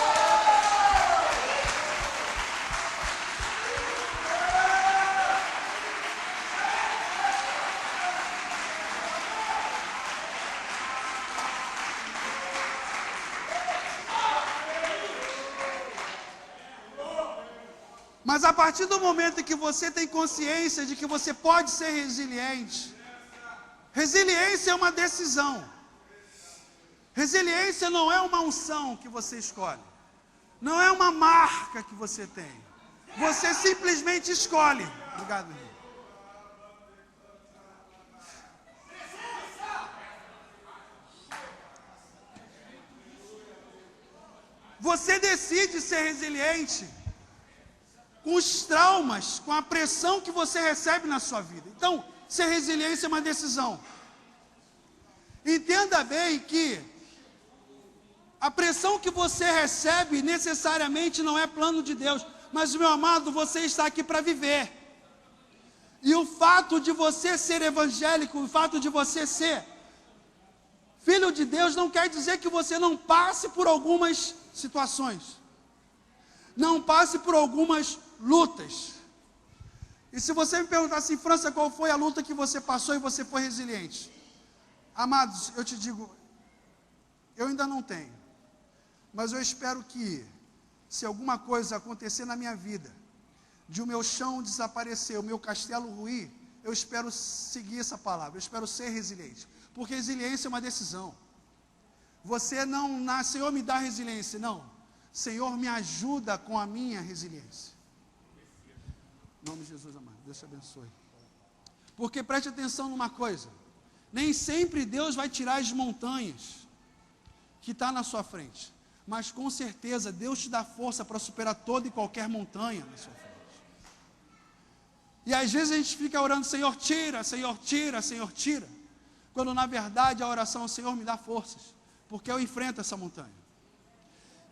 Mas a partir do momento em que você tem consciência de que você pode ser resiliente, resiliência é uma decisão. Resiliência não é uma unção que você escolhe. Não é uma marca que você tem. Você simplesmente escolhe. Obrigado, irmão. Você decide ser resiliente com os traumas, com a pressão que você recebe na sua vida. Então, ser resiliente é uma decisão. Entenda bem que a pressão que você recebe necessariamente não é plano de Deus. Mas, meu amado, você está aqui para viver. E o fato de você ser evangélico, o fato de você ser filho de Deus, não quer dizer que você não passe por algumas situações. Não passe por algumas lutas. E se você me perguntar assim, França, qual foi a luta que você passou e você foi resiliente? Amados, eu te digo, eu ainda não tenho. Mas eu espero que, se alguma coisa acontecer na minha vida, de o meu chão desaparecer, o meu castelo ruir, eu espero seguir essa palavra, eu espero ser resiliente. Porque resiliência é uma decisão. Você não nasce, Senhor, me dá resiliência. Não. Senhor, me ajuda com a minha resiliência. Em nome de Jesus, amado. Deus te abençoe. Porque preste atenção numa coisa. Nem sempre Deus vai tirar as montanhas que estão na sua frente. Mas com certeza Deus te dá força para superar toda e qualquer montanha na sua frente. E às vezes a gente fica orando, Senhor, tira, Senhor, tira, Senhor, tira. Quando na verdade a oração é, Senhor, me dá forças, porque eu enfrento essa montanha.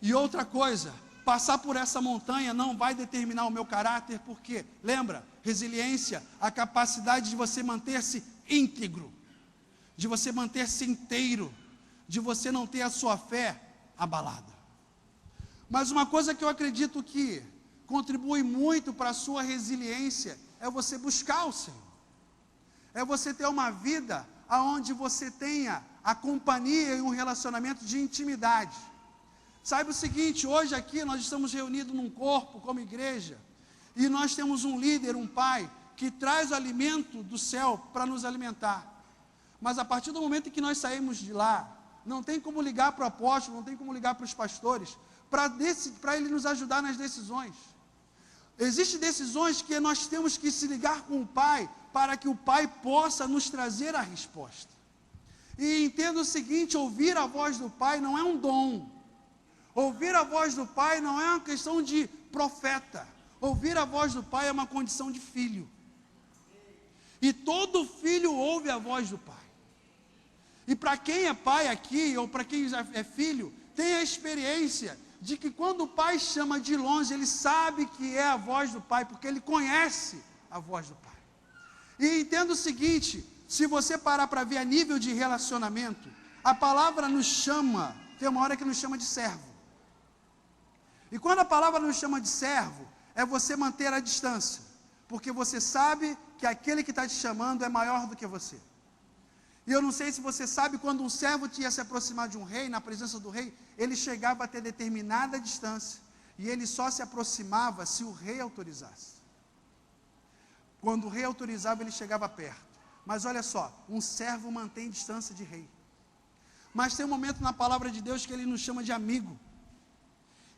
E outra coisa, passar por essa montanha não vai determinar o meu caráter, porque, lembra, resiliência, a capacidade de você manter-se íntegro, de você manter-se inteiro, de você não ter a sua fé abalada. Mas uma coisa que eu acredito que contribui muito para a sua resiliência é você buscar o Senhor. É você ter uma vida onde você tenha a companhia e um relacionamento de intimidade. Saiba o seguinte, hoje aqui nós estamos reunidos num corpo como igreja, e nós temos um líder, um pai, que traz o alimento do céu para nos alimentar. Mas a partir do momento em que nós saímos de lá, não tem como ligar para o apóstolo, não tem como ligar para os pastores, para ele nos ajudar nas decisões. Existem decisões que nós temos que se ligar com o Pai, para que o Pai possa nos trazer a resposta. E entenda o seguinte, ouvir a voz do Pai não é um dom. Ouvir a voz do Pai não é uma questão de profeta. Ouvir a voz do Pai é uma condição de filho. E todo filho ouve a voz do Pai. E para quem é pai aqui, ou para quem já é filho, tem a experiência de que quando o pai chama de longe, ele sabe que é a voz do pai, porque ele conhece a voz do pai. E entenda o seguinte, se você parar para ver a nível de relacionamento, a palavra nos chama, tem uma hora que nos chama de servo. E quando a palavra nos chama de servo, é você manter a distância, porque você sabe que aquele que está te chamando é maior do que você. E eu não sei se você sabe, quando um servo ia se aproximar de um rei, na presença do rei, ele chegava a ter determinada distância, e ele só se aproximava se o rei autorizasse. Quando o rei autorizava, ele chegava perto. Mas olha só, um servo mantém distância de rei. Mas tem um momento na palavra de Deus que ele nos chama de amigo.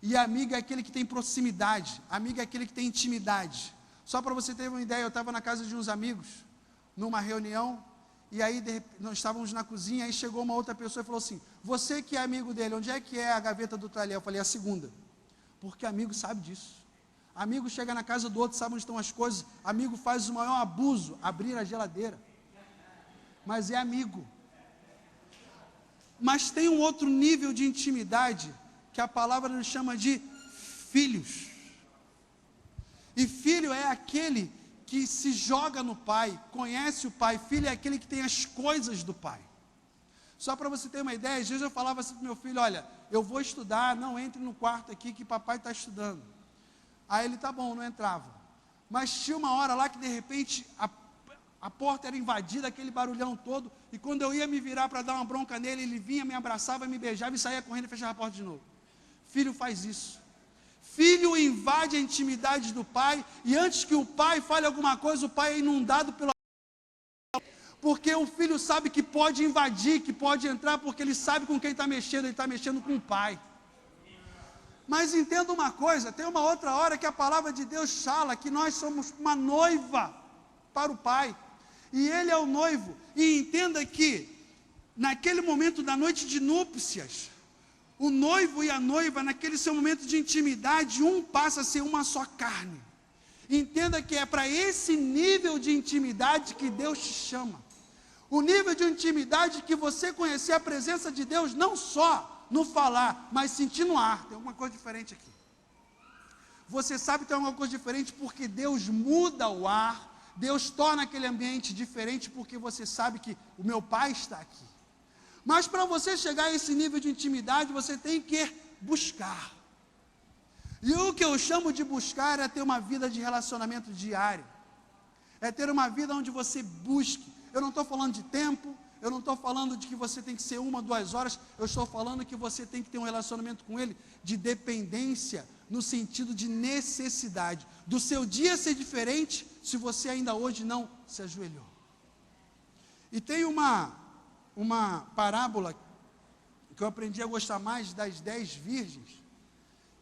E amigo é aquele que tem proximidade, amigo é aquele que tem intimidade. Só para você ter uma ideia, eu estava na casa de uns amigos, numa reunião, e aí nós estávamos na cozinha, aí chegou uma outra pessoa e falou assim, você que é amigo dele, onde é que é a gaveta do talher? Eu falei, a segunda. Porque amigo sabe disso. Amigo chega na casa do outro, sabe onde estão as coisas. Amigo faz o maior abuso, abrir a geladeira. Mas é amigo. Mas tem um outro nível de intimidade, que a palavra nos chama de filhos. E filho é aquele que se joga no pai, conhece o pai. Filho é aquele que tem as coisas do pai. Só para você ter uma ideia, às vezes eu falava assim para o meu filho, olha, eu vou estudar, não entre no quarto aqui que papai está estudando. Aí ele, tá bom, não entrava. Mas tinha uma hora lá que de repente a porta era invadida, aquele barulhão todo, e quando eu ia me virar para dar uma bronca nele, ele vinha, me abraçava, me beijava e saía correndo e fechava a porta de novo. Filho faz isso. Filho invade a intimidade do pai, e antes que o pai fale alguma coisa, o pai é inundado pelo... Porque o filho sabe que pode invadir, que pode entrar, porque ele sabe com quem está mexendo, ele está mexendo com o pai. Mas entenda uma coisa, tem uma outra hora que a palavra de Deus fala que nós somos uma noiva para o pai, e ele é o noivo. E entenda que naquele momento da noite de núpcias, o noivo e a noiva, naquele seu momento de intimidade, um passa a ser uma só carne. Entenda que é para esse nível de intimidade que Deus te chama. O nível de intimidade que você conhecer a presença de Deus, não só no falar, mas sentir no ar. Tem alguma coisa diferente aqui. Você sabe que tem alguma coisa diferente porque Deus muda o ar, Deus torna aquele ambiente diferente porque você sabe que o meu Pai está aqui. Mas para você chegar a esse nível de intimidade, você tem que buscar. E o que eu chamo de buscar é ter uma vida de relacionamento diário. É ter uma vida onde você busque. Eu não estou falando de tempo, eu não estou falando de que você tem que ser 1, 2 horas, eu estou falando que você tem que ter um relacionamento com Ele de dependência, no sentido de necessidade. Do seu dia ser diferente, se você ainda hoje não se ajoelhou. E tem uma parábola que eu aprendi a gostar mais das 10 virgens,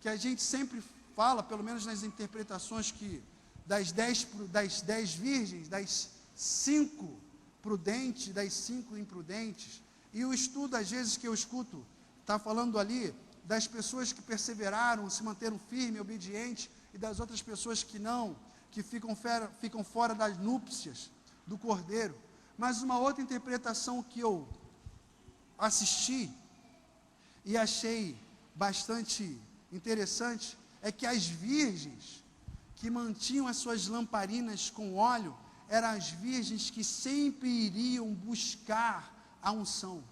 que a gente sempre fala, pelo menos nas interpretações, que das 10 virgens, das 5 prudentes, das 5 imprudentes, e o estudo, às vezes, que eu escuto, está falando ali das pessoas que perseveraram, se manteram firmes, obedientes, e das outras pessoas que não, que ficam fora das núpcias do Cordeiro. Mas uma outra interpretação que eu assisti e achei bastante interessante é que as virgens que mantinham as suas lamparinas com óleo eram as virgens que sempre iriam buscar a unção.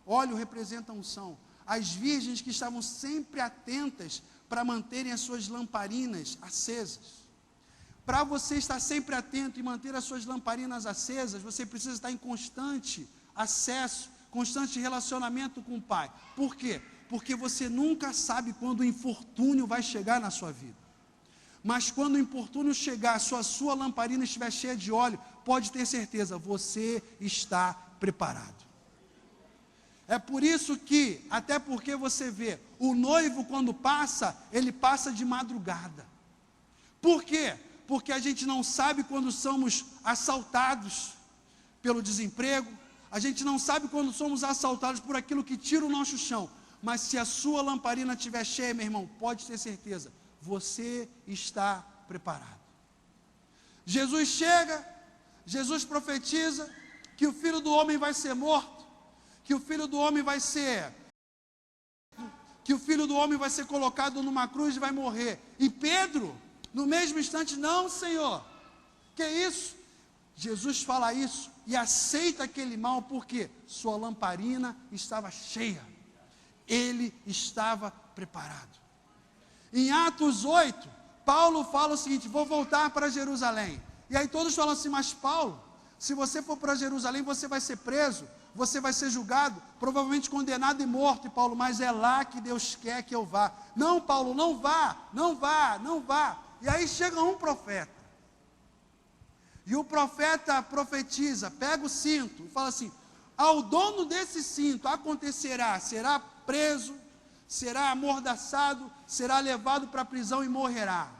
Óleo representa a unção. As virgens que estavam sempre atentas para manterem as suas lamparinas acesas. Para você estar sempre atento e manter as suas lamparinas acesas, você precisa estar em constante acesso, constante relacionamento com o Pai. Por quê? Porque você nunca sabe quando o infortúnio vai chegar na sua vida. Mas quando o infortúnio chegar, se a sua lamparina estiver cheia de óleo, pode ter certeza, você está preparado. É por isso que, até porque você vê, o noivo quando passa, ele passa de madrugada. Por quê? Porque a gente não sabe quando somos assaltados pelo desemprego, a gente não sabe quando somos assaltados por aquilo que tira o nosso chão. Mas se a sua lamparina estiver cheia, meu irmão, pode ter certeza, você está preparado. Jesus chega, Jesus profetiza que o Filho do Homem vai ser morto, que o Filho do Homem vai ser colocado numa cruz e vai morrer. E Pedro, no mesmo instante, não, Senhor, que isso? Jesus fala isso e aceita aquele mal porque sua lamparina estava cheia. Ele estava preparado. Em Atos 8, Paulo fala o seguinte: vou voltar para Jerusalém. E aí todos falam assim: mas Paulo, se você for para Jerusalém, você vai ser preso, você vai ser julgado, provavelmente condenado e morto. E Paulo, mas é lá que Deus quer que eu vá. Não, Paulo, não vá, não vá, não vá. E aí chega um profeta. E o profeta profetiza, pega o cinto e fala assim: ao dono desse cinto acontecerá, será preso, será amordaçado, será levado para a prisão e morrerá.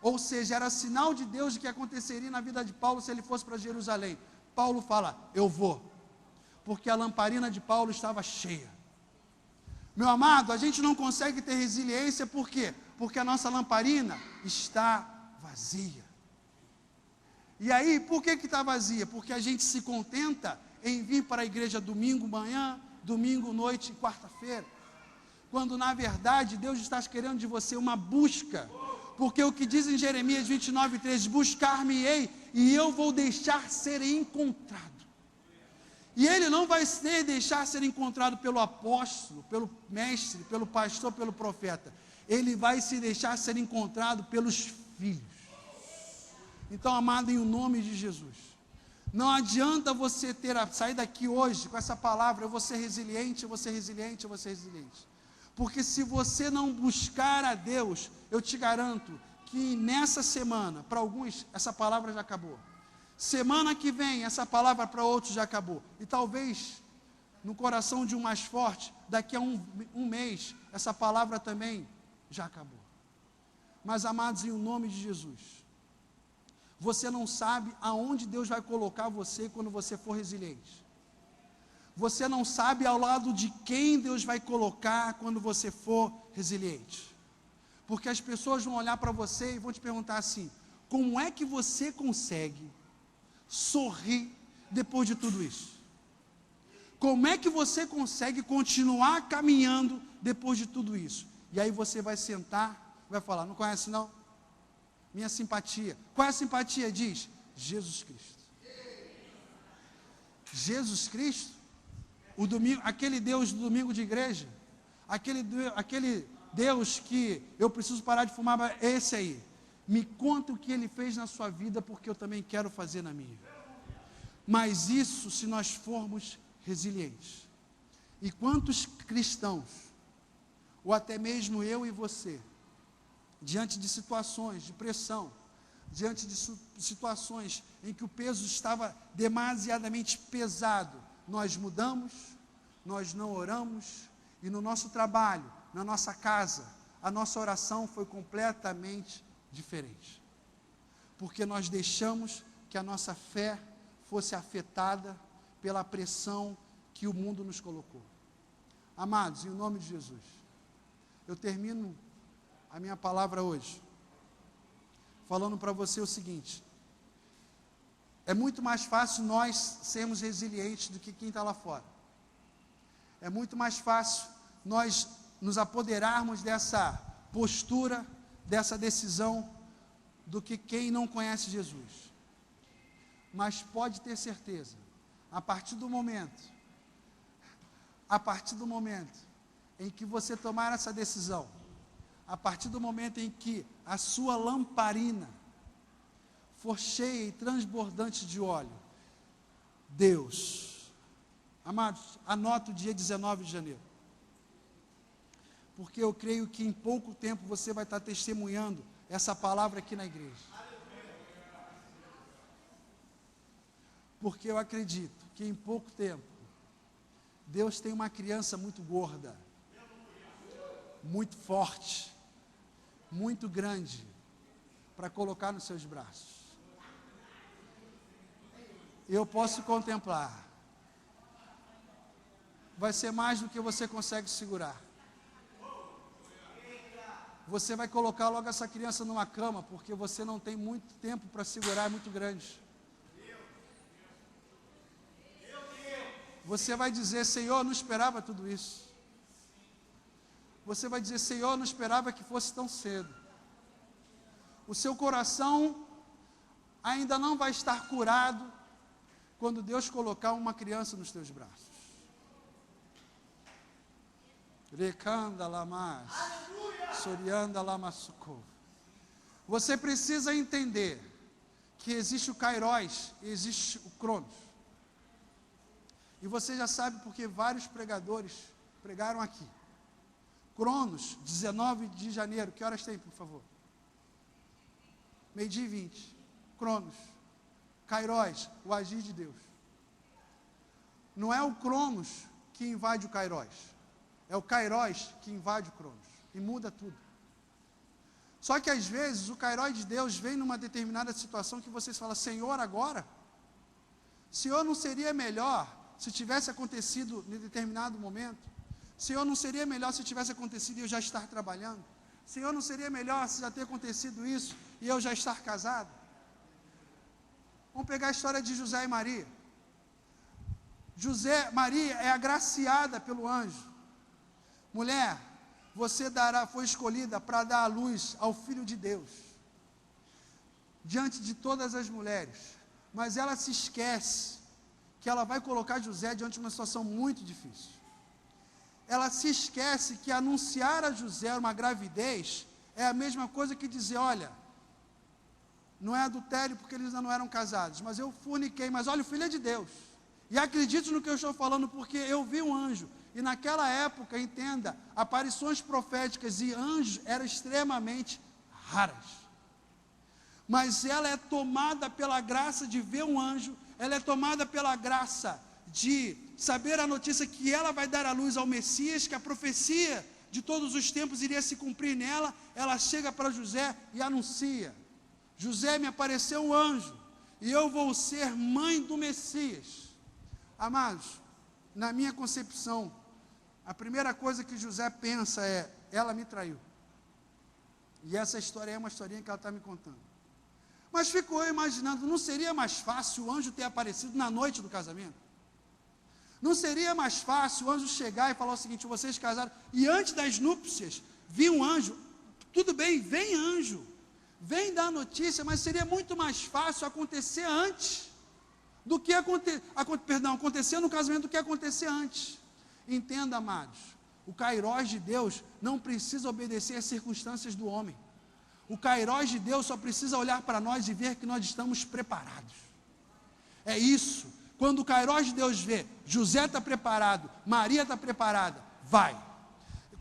Ou seja, era sinal de Deus de que aconteceria na vida de Paulo se ele fosse para Jerusalém. Paulo fala: eu vou, porque a lamparina de Paulo estava cheia. Meu amado, a gente não consegue ter resiliência, por quê? Porque a nossa lamparina está vazia. E aí, por que está vazia? Porque a gente se contenta em vir para a igreja domingo manhã, domingo noite e quarta-feira, quando na verdade Deus está querendo de você uma busca, porque o que diz em Jeremias 29:3, buscar-me-ei e eu vou deixar ser encontrado. E ele não vai deixar ser encontrado pelo apóstolo, pelo mestre, pelo pastor, pelo profeta. Ele vai se deixar ser encontrado pelos filhos. Então, amado, em o nome de Jesus, não adianta você sair daqui hoje com essa palavra: eu vou ser resiliente, eu vou ser resiliente, eu vou ser resiliente. Porque se você não buscar a Deus, eu te garanto que nessa semana, para alguns, essa palavra já acabou. Semana que vem, essa palavra para outros já acabou. E talvez, no coração de um mais forte, daqui a um mês, essa palavra também já acabou. Mas, amados, em o nome de Jesus, você não sabe aonde Deus vai colocar você quando você for resiliente. Você não sabe ao lado de quem Deus vai colocar quando você for resiliente. Porque as pessoas vão olhar para você e vão te perguntar assim: como é que você consegue sorrir depois de tudo isso? Como é que você consegue continuar caminhando depois de tudo isso? E aí você vai sentar, vai falar: não conhece não? Minha simpatia. Qual é a simpatia? Diz: Jesus Cristo. Jesus Cristo, o domingo, aquele Deus do domingo de igreja, aquele Deus que eu preciso parar de fumar, esse aí. Me conta o que Ele fez na sua vida, porque eu também quero fazer na minha. Mas isso se nós formos resilientes. E quantos cristãos, ou até mesmo eu e você, diante de situações de pressão, diante de situações em que o peso estava demasiadamente pesado, nós mudamos, nós não oramos, e no nosso trabalho, na nossa casa, a nossa oração foi completamente diferente, porque nós deixamos que a nossa fé fosse afetada pela pressão que o mundo nos colocou. Amados, em nome de Jesus, eu termino a minha palavra hoje falando para você o seguinte: é muito mais fácil nós sermos resilientes do que quem está lá fora. É muito mais fácil nós nos apoderarmos dessa postura, dessa decisão, do que quem não conhece Jesus. Mas pode ter certeza, a partir do momento em que você tomar essa decisão, a partir do momento em que a sua lamparina for cheia e transbordante de óleo, Deus, amados, anota o dia 19 de janeiro, porque eu creio que em pouco tempo você vai estar testemunhando essa palavra aqui na igreja. Porque eu acredito que em pouco tempo, Deus tem uma criança muito gorda, muito forte, muito grande, para colocar nos seus braços. Eu posso contemplar. Vai ser mais do que você consegue segurar. Você vai colocar logo essa criança numa cama, porque você não tem muito tempo para segurar, é muito grande. Você vai dizer: Senhor, eu não esperava tudo isso. Você vai dizer: Senhor, eu não esperava que fosse tão cedo. O seu coração ainda não vai estar curado quando Deus colocar uma criança nos teus braços. Recanda lamas, sorianda lamassucou. Você precisa entender que existe o Kairos e existe o Cronos. E você já sabe porque vários pregadores pregaram aqui. Cronos, 19 de janeiro, que horas tem, por favor? 12:20. Cronos. Kairos, o agir de Deus. Não é o Cronos que invade o Kairos. É o Kairos que invade o Cronos. E muda tudo. Só que às vezes o Kairos de Deus vem numa determinada situação que vocês falam: Senhor, agora? Senhor, não seria melhor se tivesse acontecido em determinado momento? Senhor, não seria melhor se tivesse acontecido e eu já estar trabalhando? Senhor, não seria melhor se já ter acontecido isso e eu já estar casado? Vamos pegar a história de José e Maria. Maria é agraciada pelo anjo. Mulher, você foi escolhida para dar à luz ao Filho de Deus, diante de todas as mulheres. Mas ela se esquece que ela vai colocar José diante de uma situação muito difícil. Ela se esquece que anunciar a José uma gravidez é a mesma coisa que dizer: olha, não é adultério porque eles ainda não eram casados, mas eu forniquei, mas olha, o filho é de Deus. E acredite no que eu estou falando, porque eu vi um anjo. E naquela época, entenda, aparições proféticas e anjos eram extremamente raras. Mas ela é tomada pela graça de ver um anjo, ela é tomada pela graça de saber a notícia que ela vai dar à luz ao Messias, que a profecia de todos os tempos iria se cumprir nela. Ela chega para José e anuncia: José, me apareceu um anjo, e eu vou ser mãe do Messias. Amados, na minha concepção, a primeira coisa que José pensa é: ela me traiu. E essa história é uma historinha que ela está me contando. Mas ficou eu imaginando, não seria mais fácil o anjo ter aparecido na noite do casamento? Não seria mais fácil o anjo chegar e falar o seguinte: vocês casaram, e antes das núpcias, vi um anjo. Tudo bem, vem anjo, vem dar a notícia, mas seria muito mais fácil acontecer antes, do que acontecer no casamento do que acontecer antes. Entenda, amados, o kairós de Deus não precisa obedecer às circunstâncias do homem. O kairós de Deus só precisa olhar para nós e ver que nós estamos preparados. É isso. Quando o kairós de Deus vê, José está preparado, Maria está preparada, vai.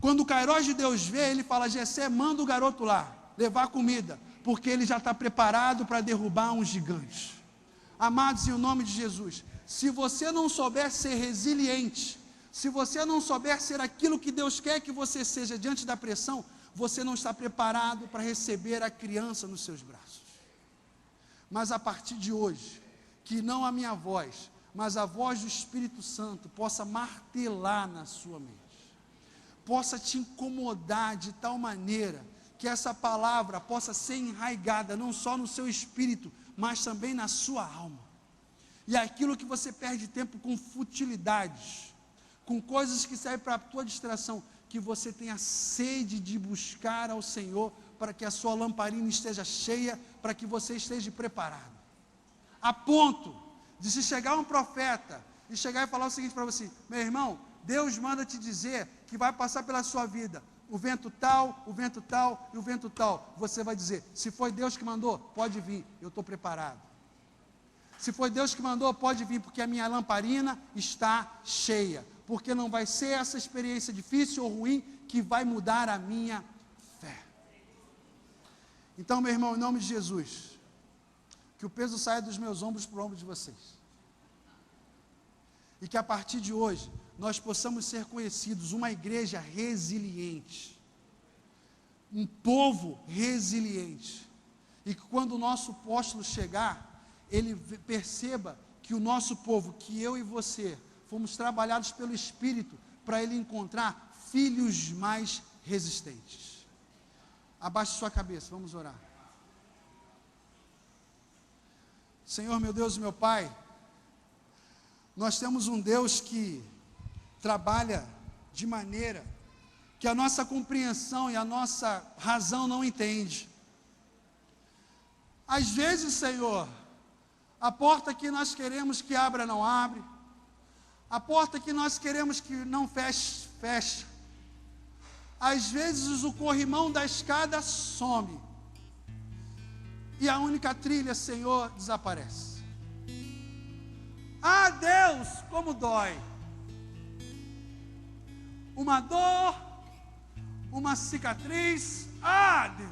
Quando o kairós de Deus vê, ele fala: Jessé, manda o garoto lá, levar comida, porque ele já está preparado para derrubar um gigante. Amados, em o nome de Jesus, se você não souber ser resiliente, se você não souber ser aquilo que Deus quer que você seja diante da pressão, você não está preparado para receber a criança nos seus braços. Mas a partir de hoje, que não a minha voz, mas a voz do Espírito Santo possa martelar na sua mente, possa te incomodar de tal maneira que essa palavra possa ser enraigada não só no seu espírito, mas também na sua alma. E aquilo que você perde tempo com futilidades, com coisas que servem para a tua distração, que você tenha sede de buscar ao Senhor, para que a sua lamparina esteja cheia, para que você esteja preparado. A ponto de se chegar um profeta, e chegar e falar o seguinte para você: meu irmão, Deus manda te dizer que vai passar pela sua vida o vento tal, o vento tal e o vento tal. Você vai dizer: se foi Deus que mandou, pode vir, eu estou preparado. Se foi Deus que mandou, pode vir, porque a minha lamparina está cheia. Porque não vai ser essa experiência difícil ou ruim que vai mudar a minha fé. Então, meu irmão, em nome de Jesus, que o peso saia dos meus ombros para o ombro de vocês. E que a partir de hoje, nós possamos ser conhecidos uma igreja resiliente, um povo resiliente, e que quando o nosso apóstolo chegar, ele perceba que o nosso povo, que eu e você, fomos trabalhados pelo Espírito, para ele encontrar filhos mais resistentes. Abaixe sua cabeça, vamos orar. Senhor, meu Deus e meu Pai, nós temos um Deus que trabalha de maneira que a nossa compreensão e a nossa razão não entende. Às vezes, Senhor, a porta que nós queremos que abra não abre, a porta que nós queremos que não feche, fecha. Às vezes o corrimão da escada some, e a única trilha, Senhor, desaparece. Ah, Deus, como dói! Uma dor, uma cicatriz. Ah, Deus!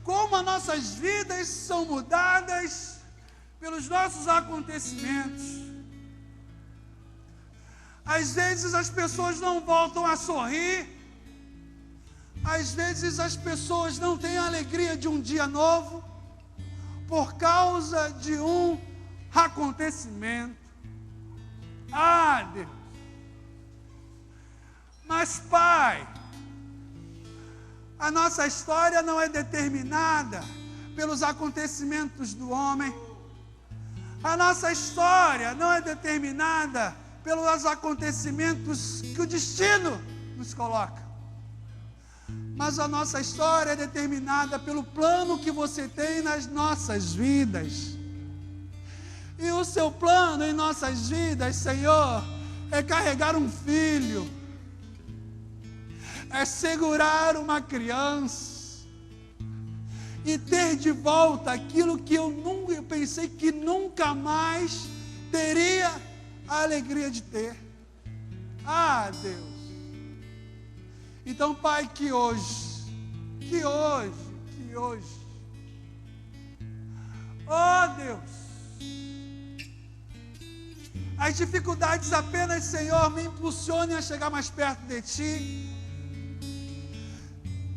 Como as nossas vidas são mudadas pelos nossos acontecimentos. Às vezes as pessoas não voltam a sorrir. Às vezes as pessoas não têm a alegria de um dia novo por causa de um acontecimento. Ah, Deus! Mas, Pai, a nossa história não é determinada pelos acontecimentos do homem. A nossa história não é determinada pelos acontecimentos que o destino nos coloca. Mas a nossa história é determinada pelo plano que você tem nas nossas vidas. E o seu plano em nossas vidas, Senhor, é carregar um filho, é segurar uma criança e ter de volta aquilo que eu pensei que nunca mais teria a alegria de ter. Ah, Deus! Então, Pai, que hoje, oh Deus, as dificuldades apenas, Senhor, me impulsionem a chegar mais perto de Ti,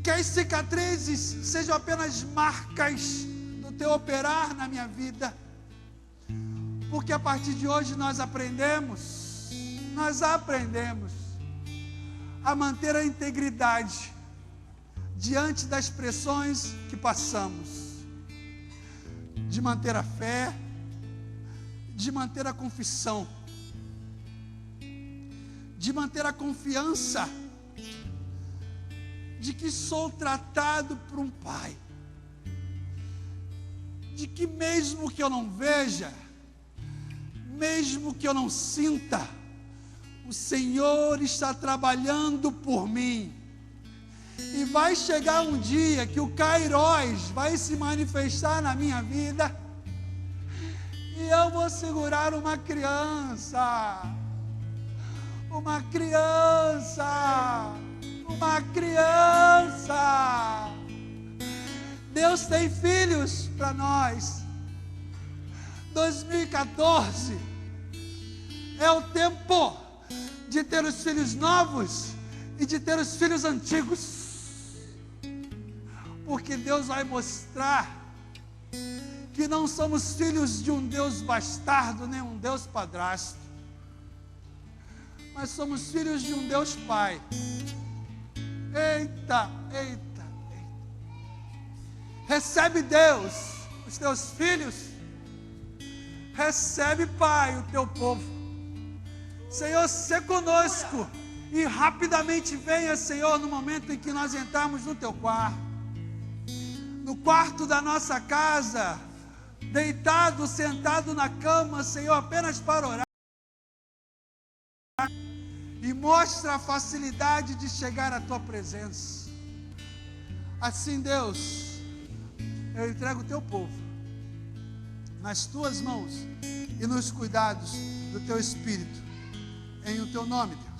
que as cicatrizes sejam apenas marcas do Teu operar na minha vida, Porque a partir de hoje nós aprendemos a manter a integridade diante das pressões que passamos, de manter a fé, de manter a confissão, de manter a confiança de que sou tratado por um Pai, de que mesmo que eu não veja, mesmo que eu não sinta, o Senhor está trabalhando por mim. E vai chegar um dia que o Kairos vai se manifestar na minha vida, e eu vou segurar uma criança. Uma criança. Deus tem filhos para nós. 2014 é o tempo de ter os filhos novos e de ter os filhos antigos, porque Deus vai mostrar que não somos filhos de um Deus bastardo, nem um Deus padrasto, mas somos filhos de um Deus Pai. Eita. Recebe, Deus, os teus filhos. Recebe, Pai, o teu povo. Senhor, se conosco e rapidamente venha, Senhor, no momento em que nós entrarmos no teu quarto, no quarto da nossa casa, deitado, sentado na cama, Senhor, apenas para orar, e mostra a facilidade de chegar à tua presença. Assim, Deus, eu entrego o teu povo nas tuas mãos e nos cuidados do teu Espírito, em o teu nome, Deus.